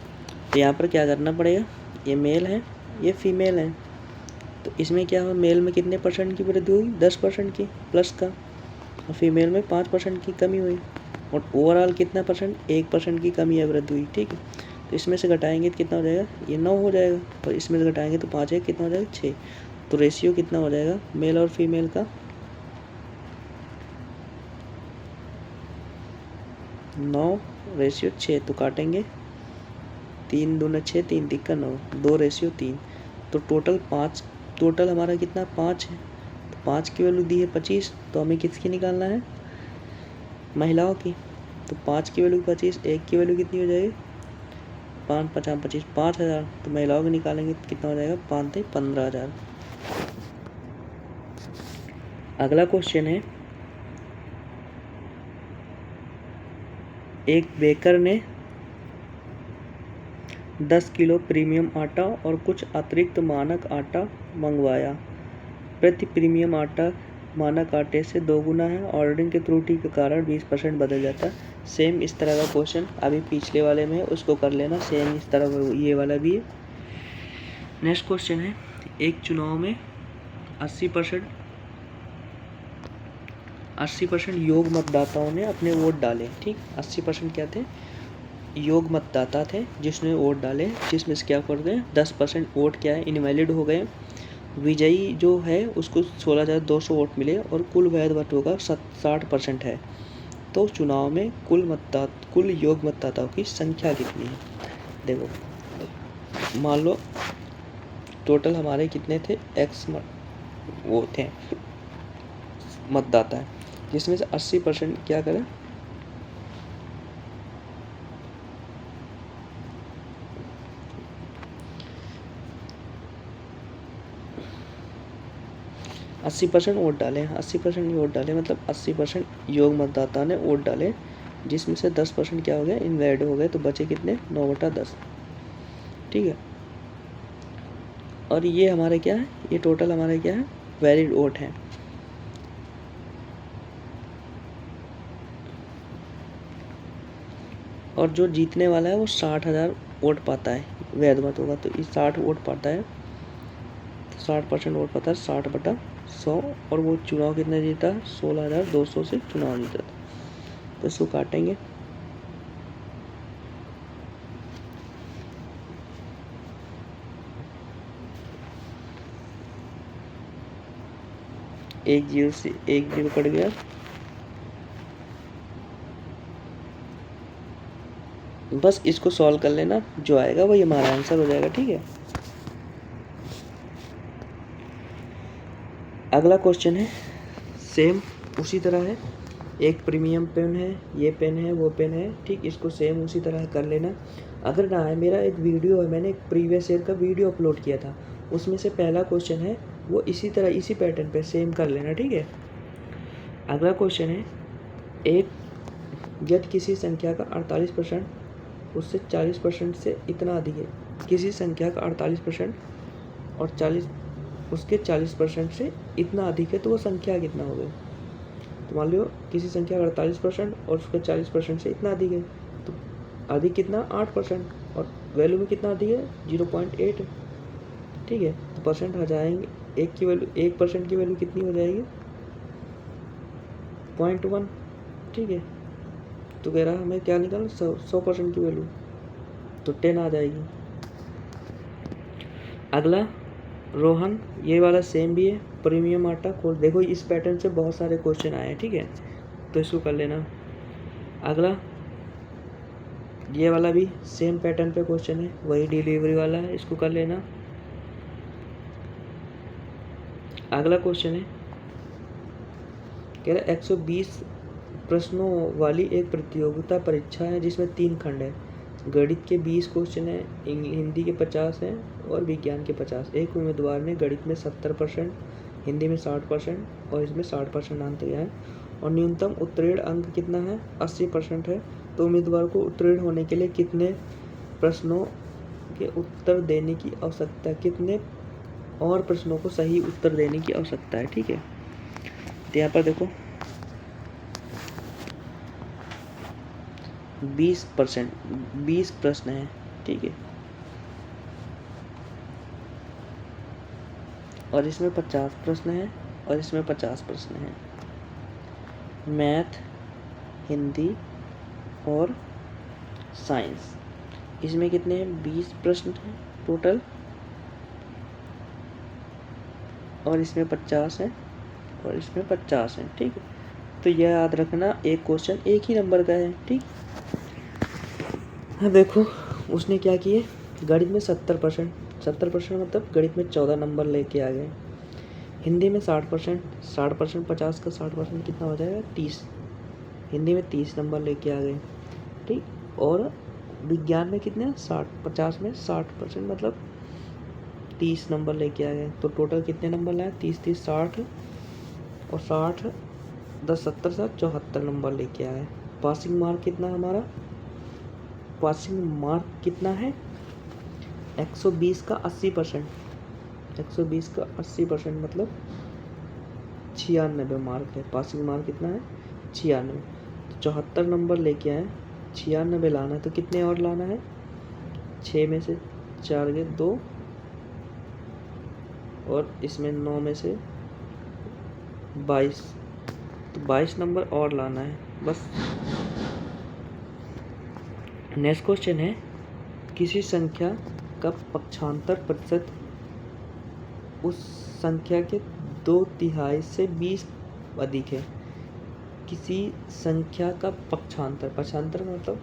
तो यहाँ पर क्या करना पड़ेगा? ये मेल है, ये फीमेल है, तो इसमें क्या हो? मेल में कितने परसेंट की वृद्धि हुई? 10% की प्लस का, और फीमेल में 5% की कमी हुई। और ओवरऑल कितना परसेंट? 1% की कमी या वृद्धि हुई। ठीक है, तो इसमें से घटाएंगे तो कितना हो जाएगा? ये 9 हो जाएगा। और इसमें से घटाएंगे तो 5 है, कितना हो जाएगा? 6। तो रेशियो कितना हो जाएगा मेल और फीमेल का? 9:6। तो काटेंगे 3 दूना 6, 3 तिक्का 9, 2:3। तो टोटल हमारा कितना? 5 है। तो 5 की वैल्यू दी है 25, तो हमें किसकी निकालना है? महिलाओं की। तो 5 की वैल्यू 25, 1 की वैल्यू कितनी हो जाएगी? 5 5 25, 5,000। तो महिलाओं की निकालेंगे तो कितना हो जाएगा? 5 × 15,000। अगला क्वेश्चन है, एक बेकर ने 10 किलो प्रीमियम आटा और कुछ अतिरिक्त मानक आटा मंगवाया। प्रति प्रीमियम आटा मानक आटे से 2 गुना है। ऑर्डरिंग की त्रुटि के कारण 20% बदल जाता है। सेम इस तरह का क्वेश्चन अभी पिछले वाले में है, उसको कर लेना। सेम इस तरह ये वाला भी है। नेक्स्ट क्वेश्चन है, एक चुनाव में 80% 80% योग मतदाताओं ने अपने वोट डाले। ठीक, 80% क्या थे, योग मतदाता थे जिसने वोट डाले, जिसमें से क्या कर गए 10% वोट क्या है इनवैलिड हो गए। विजयी जो है उसको 16,200 वोट मिले और कुल वैध वोटों का 60% है। तो चुनाव में कुल योग मतदाताओं की संख्या कितनी है? देखो मान लो टोटल हमारे कितने थे, वो थे मतदाता है, जिसमें से 80% क्या करें, अस्सी परसेंट वोट डाले, 80% वोट डाले मतलब 80% योग मतदाता ने वोट डाले, जिसमें से 10% क्या हो गया इनवैलिड हो गए। तो बचे कितने 9/10। ठीक है, और ये हमारे क्या है, ये टोटल हमारे क्या है वैलिड वोट है। और जो जीतने वाला है वो 60,000 वोट पाता है, वैध मत होगा तो इस 60 वोट पाता है, 60% वोट पाता है 60/100। और वो चुनाव कितने जीता, 16,200 से चुनाव जीता था। तो इसको काटेंगे, एक जीरो से एक जीरो कट गया, बस इसको सॉल्व कर लेना, जो आएगा वही हमारा आंसर हो जाएगा। ठीक है, अगला क्वेश्चन है सेम उसी तरह है, एक प्रीमियम पेन है, ये पेन है, वो पेन है। ठीक, इसको सेम उसी तरह कर लेना। अगर ना है, मेरा एक वीडियो है, मैंने एक प्रीवियस ईयर का वीडियो अपलोड किया था, उसमें से पहला क्वेश्चन है वो इसी तरह इसी पैटर्न पे सेम कर लेना। ठीक है, अगला क्वेश्चन है एक यदि किसी संख्या का 48% उससे 40% से इतना अधिक है, किसी संख्या का 48% और 40 उसके 40% से इतना अधिक है तो वो संख्या कितना हो गई। तो मान लो किसी संख्या का 48% और उसके 40% से इतना अधिक है, तो अधिक कितना 8% और वैल्यू में कितना अधिक है 0.8। ठीक है, तो परसेंट हटाएंगे, एक की वैल्यू 1% की वैल्यू कितनी हो जाएगी 0.1। ठीक है, तो कह रहा हमें क्या निकालना 100% की वैल्यू, तो 10 आ जाएगी। अगला रोहन, ये वाला सेम भी है, प्रीमियम आटा खोल, देखो इस पैटर्न से बहुत सारे क्वेश्चन आए हैं। ठीक है, तो इसको कर लेना। अगला ये वाला भी सेम पैटर्न पे क्वेश्चन है, वही डिलीवरी वाला है, इसको कर लेना। अगला क्वेश्चन है कह रहा 120 प्रश्नों वाली एक प्रतियोगिता परीक्षा है जिसमें 3 खंड है, गणित के 20 क्वेश्चन है, हिंदी के 50 हैं और विज्ञान के 50। एक उम्मीदवार ने गणित में 70%, हिंदी में 60% और इसमें 60% अंक दिया है और न्यूनतम उत्तीर्ण अंक कितना है 80% है। तो उम्मीदवार को उत्तीर्ण होने के लिए कितने प्रश्नों के उत्तर देने की आवश्यकता, कितने और प्रश्नों को सही उत्तर देने की आवश्यकता है। ठीक है, तो यहाँ पर देखो 20 प्रश्न है। ठीक है, और इसमें 50 प्रश्न है और इसमें 50 प्रश्न है। मैथ, हिंदी और साइंस, इसमें कितने हैं 20 प्रश्न हैं टोटल और इसमें 50 है और इसमें 50 है। ठीक है, तो यह याद रखना एक क्वेश्चन एक ही नंबर का है। ठीक, हाँ देखो उसने क्या किए, गणित में 70% मतलब गणित में 14 नंबर लेके आ गए, हिंदी में 60%, 50 का 60% कितना हो जाएगा 30, हिंदी में 30 नंबर लेके आ गए। ठीक, और विज्ञान में कितने 50 में 60% मतलब 30 नंबर लेके आ गए। तो टोटल कितने नंबर लाए 30 60 और 60 10 70 74 नंबर लेके आए। पासिंग मार्क कितना हमारा, पासिंग मार्क कितना है 120 का 80%, 120 का 80% मतलब 96 मार्क है। पासिंग मार्क कितना है 96, तो 74 नंबर लेके आए, 96 लाना है तो कितने और लाना है 6 में से 4 गए 2 और इसमें 9 में से 22, तो 22 नंबर और लाना है बस। नेक्स्ट क्वेश्चन है, किसी संख्या का पक्षांतर प्रतिशत उस संख्या के 2/3 से 20 अधिक है। किसी संख्या का पक्षांतर मतलब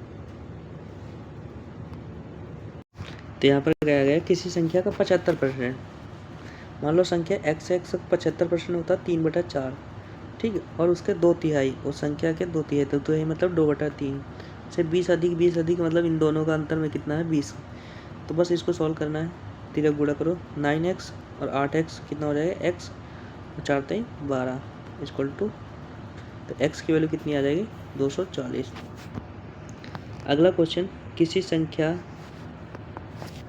तो यहाँ पर कहा गया किसी संख्या का 75%। मान लो संख्या x 75% होता है 3/4, ठीक है, और उसके 2/3 उस संख्या के 2/3 तो ये मतलब 2/3 से 20 अधिक मतलब इन दोनों का अंतर में कितना है 20। तो बस इसको सॉल्व करना है, तिरक गुणा करो 9x और 8x कितना हो जाएगा x और 4 3 12 इक्वल टू, तो x की वैल्यू कितनी आ जाएगी 240। अगला क्वेश्चन, किसी संख्या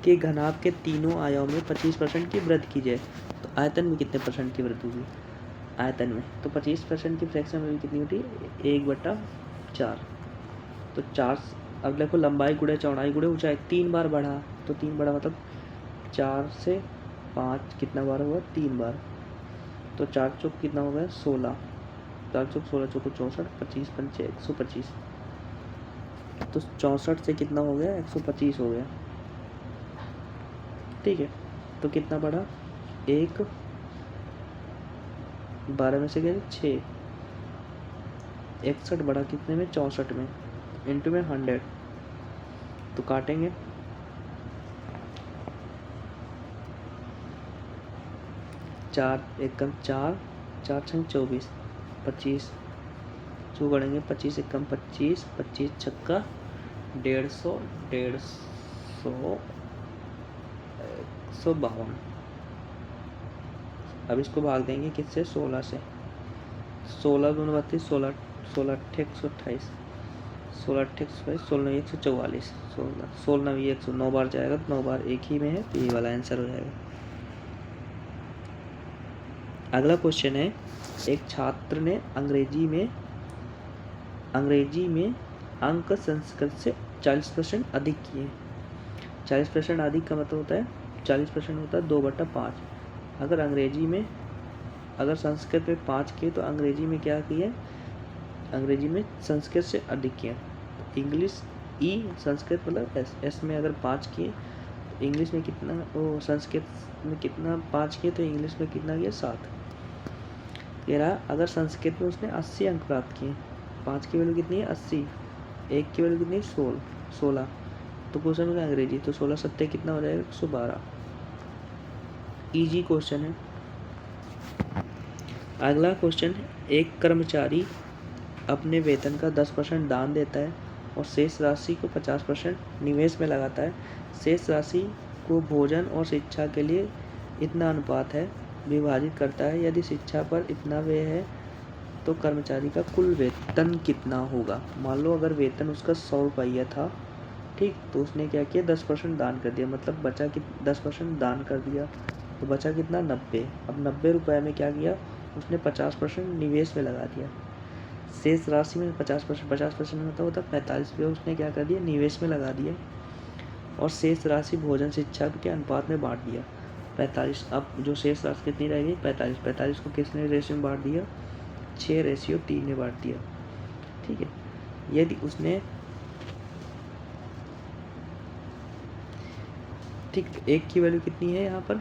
के घनाभ के तीनों आयामों में 25% की वृद्धि की जाए तो आयतन में कितने परसेंट की वृद्धि होगी। आयतन में तो 25% की फ्रैक्शन वैल्यू कितनी होती है 1/4। तो 4, अब देखो लंबाई गुणे चौड़ाई गुणे ऊंचाई 3 बार बढ़ा, तो 3 बढ़ा मतलब 4 से 5 कितना बार हुआ 3 बार, तो 4 चौक कितना हो गया 16, 4 चौक 16 चौक 64, 25 पंचे 125, तो 64 से कितना हो गया 125 हो गया, ठीक है। तो कितना बढ़ा 1, 12 में से गए 6, 61 बढ़ा कितने में 64 में, इंटू में 100, तो काटेंगे 4 एकम 4, 4 छंग 24, 25 चू गढ़ेंगे 25 एकम 25, 25 छक्का 150, 152। अब इसको भाग देंगे किससे 16 से, 16 दूनी 32, 16 अट्ठे 128, 16 अट्ठे 128, 16 144, 16 भी 109 बार जाएगा, तो 9 बार एक ही में है, तो ये वाला आंसर हो जाएगा। अगला क्वेश्चन है, एक छात्र ने अंग्रेजी में अंक संस्कृत से 40% अधिक किए। 40% अधिक का मतलब होता है 40% होता है 2/5। अगर संस्कृत में 5 किए तो अंग्रेजी में क्या किए, अंग्रेजी में संस्कृत से अधिक किए। इंग्लिश ई संस्कृत मतलब एस में अगर 5 किए तो इंग्लिश में कितना, वो संस्कृत में कितना 5 किए तो इंग्लिश में कितना किया 7। कह रहा अगर संस्कृत में उसने 80 अंक प्राप्त किए, 5 की वैल्यू कितनी है 80, 1 की वैल्यू कितनी है 16, तो क्वेश्चन में अंग्रेजी, तो 16 सत्ते कितना हो जाएगा 112। इजी क्वेश्चन है। अगला क्वेश्चन, एक कर्मचारी अपने वेतन का 10% दान देता है और शेष राशि को 50% निवेश में लगाता है। शेष राशि को भोजन और शिक्षा के लिए इतना अनुपात है विभाजित करता है। यदि शिक्षा पर इतना व्यय है तो कर्मचारी का कुल वेतन कितना होगा। मान लो अगर वेतन उसका 100 रुपया था, ठीक, तो उसने क्या किया 10% दान कर दिया, मतलब बचा कि 10% दान कर दिया तो बचा कितना 90। अब 90 रुपये में क्या किया उसने 50% निवेश में लगा दिया। शेष राशि में 50% मतलब होता 45 रुपये उसने क्या कर दिया निवेश में लगा दिया, और शेष राशि भोजन शिक्षा के अनुपात में बांट दिया 45। अब जो शेष राशि कितनी रहेगी 45 को किसने रेशियो में बांट दिया 6:3 में बांट दिया, ठीक है। यदि उसने ठीक 1 की वैल्यू कितनी है यहाँ पर,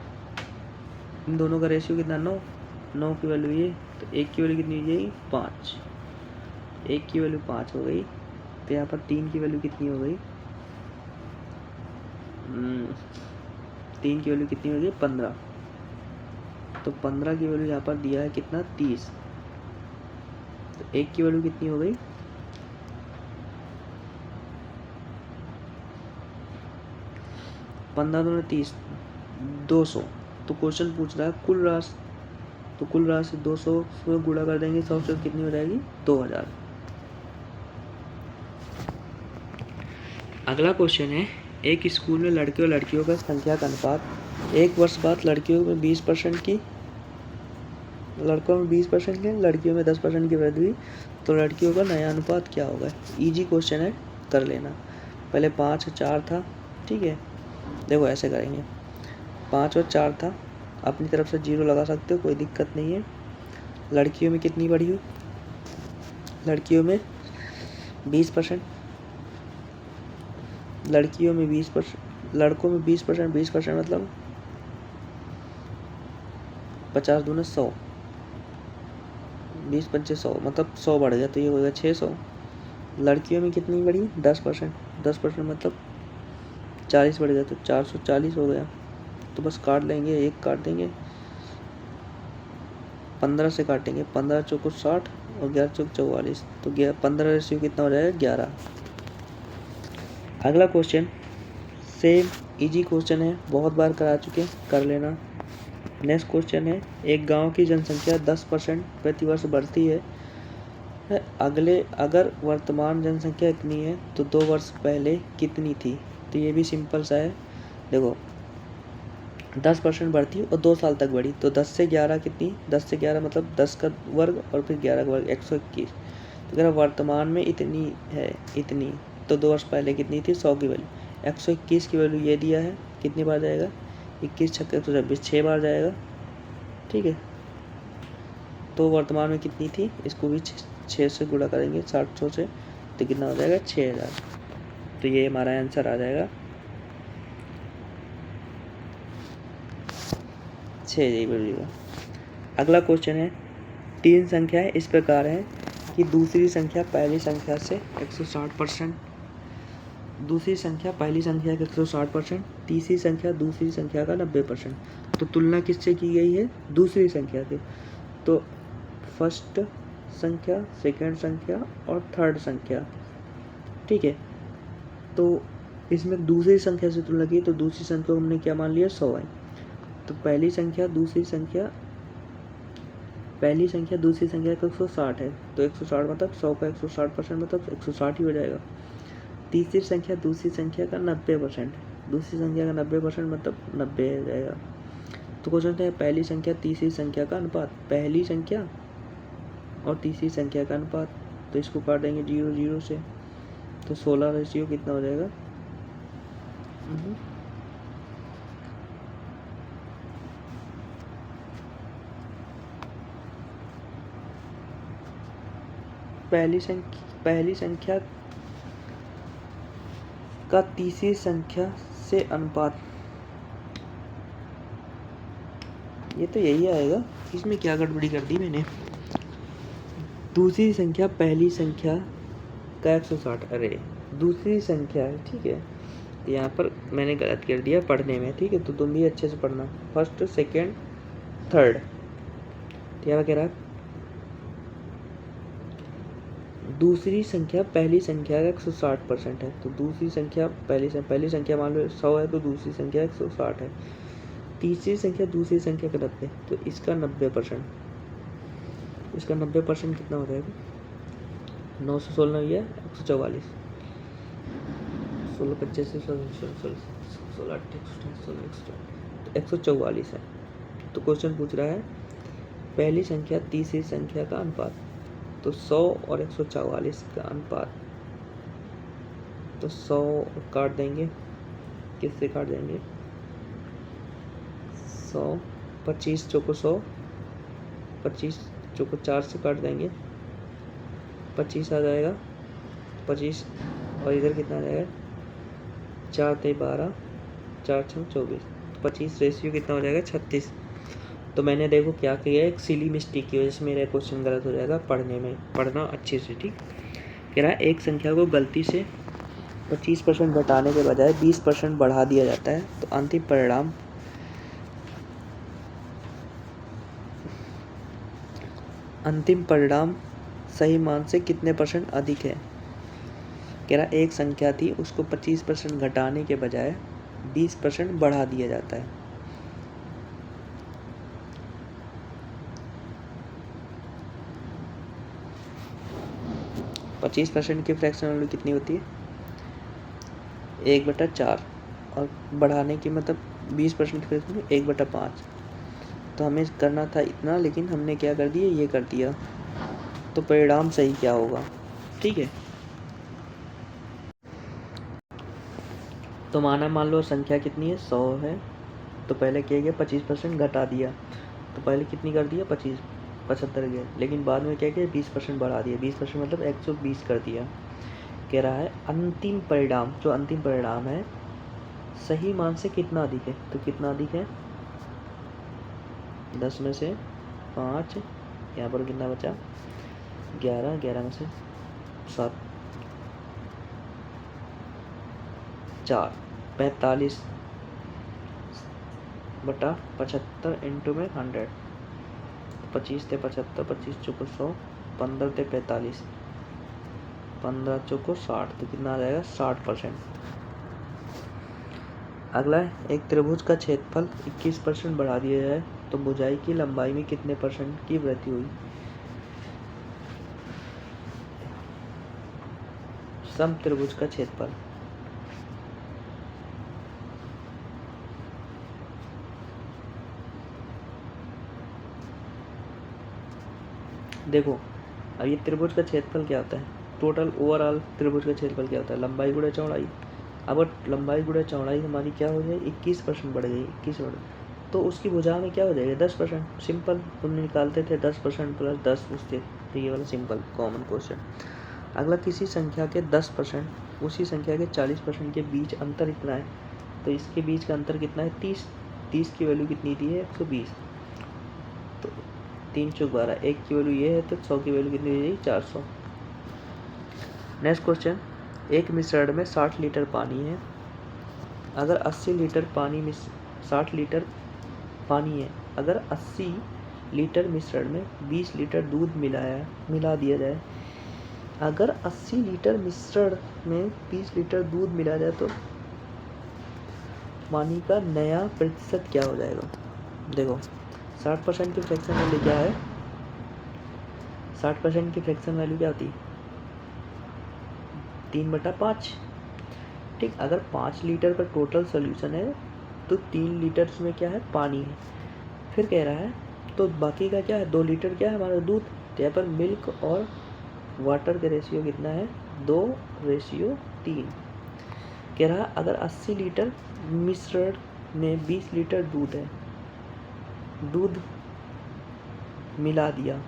इन दोनों का रेशियो कितना 9 की वैल्यू ये, तो 1 की वैल्यू कितनी हो जाएगी 5, 1 की वैल्यू 5 हो गई, तो यहाँ पर 3 की वैल्यू कितनी हो गई 3 की वैल्यू कितनी हो गई 15, तो 15 की वैल्यू यहाँ पर दिया है कितना 30, तो 1 की वैल्यू कितनी हो गई 15 दूनी 30 200। तो क्वेश्चन पूछ रहा है कुल राशि, तो कुल राशि 200 से गुणा कर देंगे 100 से कितनी हो जाएगी 2000। अगला क्वेश्चन है, एक स्कूल में लड़के और लड़कियों का संख्या का अनुपात 1 वर्ष बाद लड़कियों में 20% की, लड़कों में 20% की, लड़कियों में 10% की वृद्धि हुई, तो लड़कियों का नया अनुपात क्या होगा। इजी क्वेश्चन है, कर लेना। पहले 5 और 4 था, ठीक है, देखो ऐसे करेंगे 5 और 4 था, अपनी तरफ से 0 लगा सकते हो, कोई दिक्कत नहीं है। लड़कियों में कितनी बढ़ी हुई लड़कियों में 20%, लड़कियों में 20%, लड़कों में 20%, 20% मतलब 50 दूना 100, 20 पंचे 100 मतलब 100 बढ़ गया तो ये होगा 600। लड़कियों में कितनी बढ़ी 10%, 10% मतलब 40 बढ़ गया तो 440 हो गया। तो बस काट लेंगे, एक काट देंगे, 15 से काटेंगे, 15 चौको 60 और 11 चौक 44, तो 15 रेशियो कितना हो जाएगा 11। अगला क्वेश्चन सेम इजी क्वेश्चन है, बहुत बार करा चुके, कर लेना। नेक्स्ट क्वेश्चन है, एक गांव की जनसंख्या 10% प्रतिवर्ष बढ़ती है, अगर वर्तमान जनसंख्या इतनी है तो 2 वर्ष पहले कितनी थी। तो ये भी सिंपल सा है, देखो 10% बढ़ती है और 2 साल तक बढ़ी, तो 10 से 11 कितनी, 10 से 11 मतलब 10 का वर्ग और फिर 11 का वर्ग 121। तो अगर वर्तमान में इतनी है, इतनी, तो 2 वर्ष पहले कितनी थी 100 की वैल्यू, 121 की वैल्यू ये दिया है, कितनी बार जाएगा 21 छक्के 126, 6 बार जाएगा, ठीक है। तो वर्तमान में कितनी थी, इसको भी 6 से गुणा करेंगे 700 से, तो कितना हो जाएगा 6000। तो ये हमारा आंसर आ जाएगा 6। अगला क्वेश्चन है, 3 संख्याएं इस प्रकार हैं कि दूसरी संख्या पहली संख्या से 160%, दूसरी संख्या पहली संख्या का 160%, तीसरी संख्या दूसरी संख्या का 90%। तो तुलना किससे की गई है, दूसरी संख्या से। तो फर्स्ट संख्या, सेकंड संख्या और थर्ड संख्या, ठीक है। तो इसमें दूसरी संख्या से तुलना की, तो दूसरी संख्या को हमने क्या मान लिया 100 है। तो पहली संख्या दूसरी संख्या का 160 है, तो 160 मतलब 100 का 160% मतलब 160 ही हो जाएगा। तीसरी संख्या दूसरी संख्या का 90%, दूसरी संख्या का 90% मतलब 90 हो जाएगा। तो क्वेश्चन है पहली संख्या तीसरी संख्या का अनुपात, पहली संख्या और तीसरी संख्या का अनुपात, तो इसको काट देंगे 0 0 से, तो 16 रेशियो कितना हो जाएगा, पहली संख्या का तीसरी संख्या से अनुपात, ये तो यही आएगा, इसमें क्या गड़बड़ी कर दी मैंने। दूसरी संख्या पहली संख्या का 160, अरे दूसरी संख्या है, ठीक है। यहाँ पर मैंने गलत कर दिया पढ़ने में, ठीक है, तो तुम भी अच्छे से पढ़ना, फर्स्ट सेकेंड थर्ड। क्या कह रहा, दूसरी संख्या पहली संख्या का 160% है, तो दूसरी संख्या पहली संख्या मान लो 100 है, तो दूसरी संख्या 160 है। तीसरी संख्या दूसरी संख्या का 90, तो इसका 90%, इसका 90% कितना हो जाएगा, 9 से 16 है 144, 16 25 से 16 144 है। तो क्वेश्चन पूछ रहा है पहली संख्या तीसरी संख्या का अनुपात, तो 100 और 144 का अनुपात, तो 100 काट देंगे, किससे काट देंगे 100, 25 चौको 100, 25 चौको 4 से काट देंगे, 25 आ जाएगा, 25 और इधर कितना आ जाएगा 4 ते 12, 4 6 24, 25 रेशियो कितना हो जाएगा 36। तो मैंने देखो क्या किया, एक सिली मिस्टेक की वजह से मेरा क्वेश्चन गलत हो जाएगा पढ़ने में, पढ़ना अच्छे से, ठीक। कह रहा है एक संख्या को गलती से 25% घटाने के बजाय 20% बढ़ा दिया जाता है, तो अंतिम परिणाम सही मान से कितने % अधिक है। कह रहा एक संख्या थी, उसको 25% घटाने के बजाय 20% बढ़ा दिया जाता है। पच्चीस % की फ्रैक्शन वैल्यू कितनी होती है 1/4, और बढ़ाने की मतलब 20% की फ्रैक्शन 1/5। तो हमें करना था इतना, लेकिन हमने क्या कर दिया, ये कर दिया। तो परिणाम सही क्या होगा, ठीक है। तो मान लो संख्या कितनी है 100 है, तो पहले क्या किया 25% घटा दिया, तो पहले कितनी कर दिया 25, 75 गया, लेकिन बाद में क्या किया 20% बढ़ा दिया। 20% मतलब 120 कर दिया। कह रहा है अंतिम परिणाम, जो अंतिम परिणाम है सही मान से कितना अधिक है। तो कितना अधिक है 10 में से 5, यहाँ पर कितना बचा 11, 11 में से 7, 4, 45 बटा 75 इंटू में 100, 25 थे 75, 25 चौको 100, 15 थे 45, 15 चौको 60, तो कितना आ जाएगा 60%। अगला है एक त्रिभुज का क्षेत्रफल 21% बढ़ा दिया जाए तो भुजाई की लंबाई में कितने परसेंट की वृद्धि हुई। सम त्रिभुज का क्षेत्रफल, देखो अब ये त्रिभुज का क्षेत्रफल क्या होता है, टोटल ओवरऑल त्रिभुज का क्षेत्रफल क्या होता है, लंबाई गुणा चौड़ाई। अब लंबाई गुणा चौड़ाई हमारी क्या हो जाएगी 21% बढ़ गई, 21 बढ़, तो उसकी भुजा में क्या हो जाएगा 10%। सिंपल, तुम निकालते थे 10% प्लस 10 पूछते, तो ये वाला सिंपल कॉमन क्वेश्चन। अगला किसी संख्या के 10% उसी संख्या के 40% के बीच अंतर इतना है, तो इसके बीच का अंतर कितना है 30। 30 की वैल्यू कितनी दी है 120, तो 3 चौक 12, 1 की वैल्यू ये है, तो 100 की वैल्यू कितनी दी जाएगी 400। नेक्स्ट क्वेश्चन, एक मिश्रण में 60 लीटर पानी है, अगर 80 लीटर पानी में 60 लीटर पानी है, अगर 80 लीटर मिश्रण में 20 लीटर दूध मिला दिया जाए, अगर 80 लीटर मिश्रण में 20 लीटर दूध मिला जाए तो पानी का नया प्रतिशत क्या हो जाएगा। देखो 60% की फ्रैक्शन वैल्यू क्या है, 60% की फ्रैक्शन वैल्यू क्या होती है 3/5। ठीक, अगर 5 लीटर का टोटल सोल्यूशन है तो 3 लीटर में क्या है पानी है। फिर कह रहा है तो बाकी का क्या है 2 लीटर क्या है हमारा दूध, तो यहाँ पर मिल्क और वाटर का रेशियो कितना है 2:3। कह रहा है अगर 80 लीटर मिश्रण में 20 लीटर दूध है, दूध मिला दिया,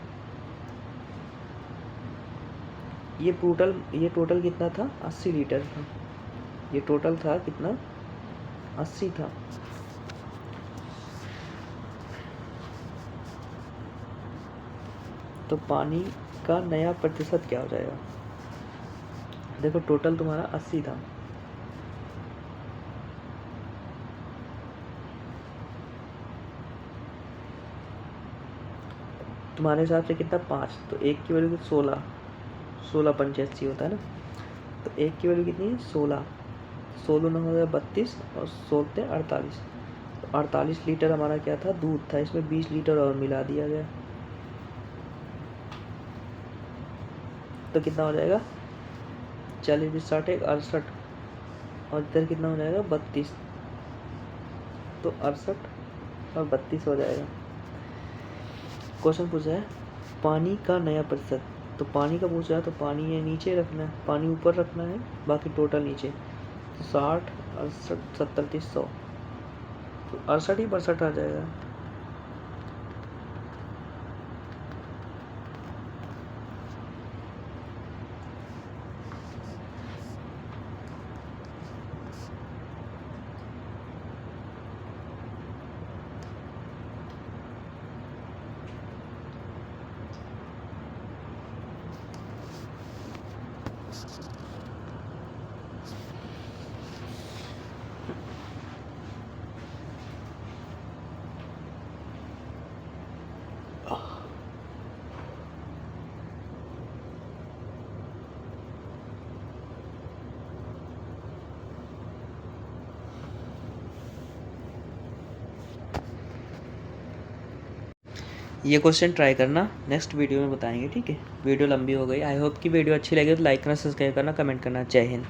ये टोटल कितना था 80 लीटर था, ये टोटल था कितना 80 था। तो पानी का नया प्रतिशत क्या हो जाएगा। देखो टोटल तुम्हारा 80 था, तुम्हारे हिसाब से कितना 5, तो 1 की वैल्यू 16, 16 होता है ना, तो 1 की वैल्यू कितनी है 16, 16 9 हो 32 और 16 48, तो 48 लीटर हमारा क्या था दूध था, इसमें 20 लीटर और मिला दिया गया, तो कितना हो जाएगा 40 20 60 68, और इधर कितना हो जाएगा 32, तो 68 और 32 हो जाएगा। क्वेश्चन पूछा है पानी का नया प्रतिशत, तो पानी का पूछा है तो पानी ये नीचे रखना है, पानी ऊपर रखना है, बाकी टोटल नीचे, तो 60 68 70 30 100, तो 68 ही 62 आ जाएगा। ये क्वेश्चन ट्राई करना, नेक्स्ट वीडियो में बताएंगे, ठीक है। वीडियो लंबी हो गई, आई होप कि वीडियो अच्छी लगे तो लाइक करना, सब्सक्राइब करना, कमेंट करना। जय हिंद।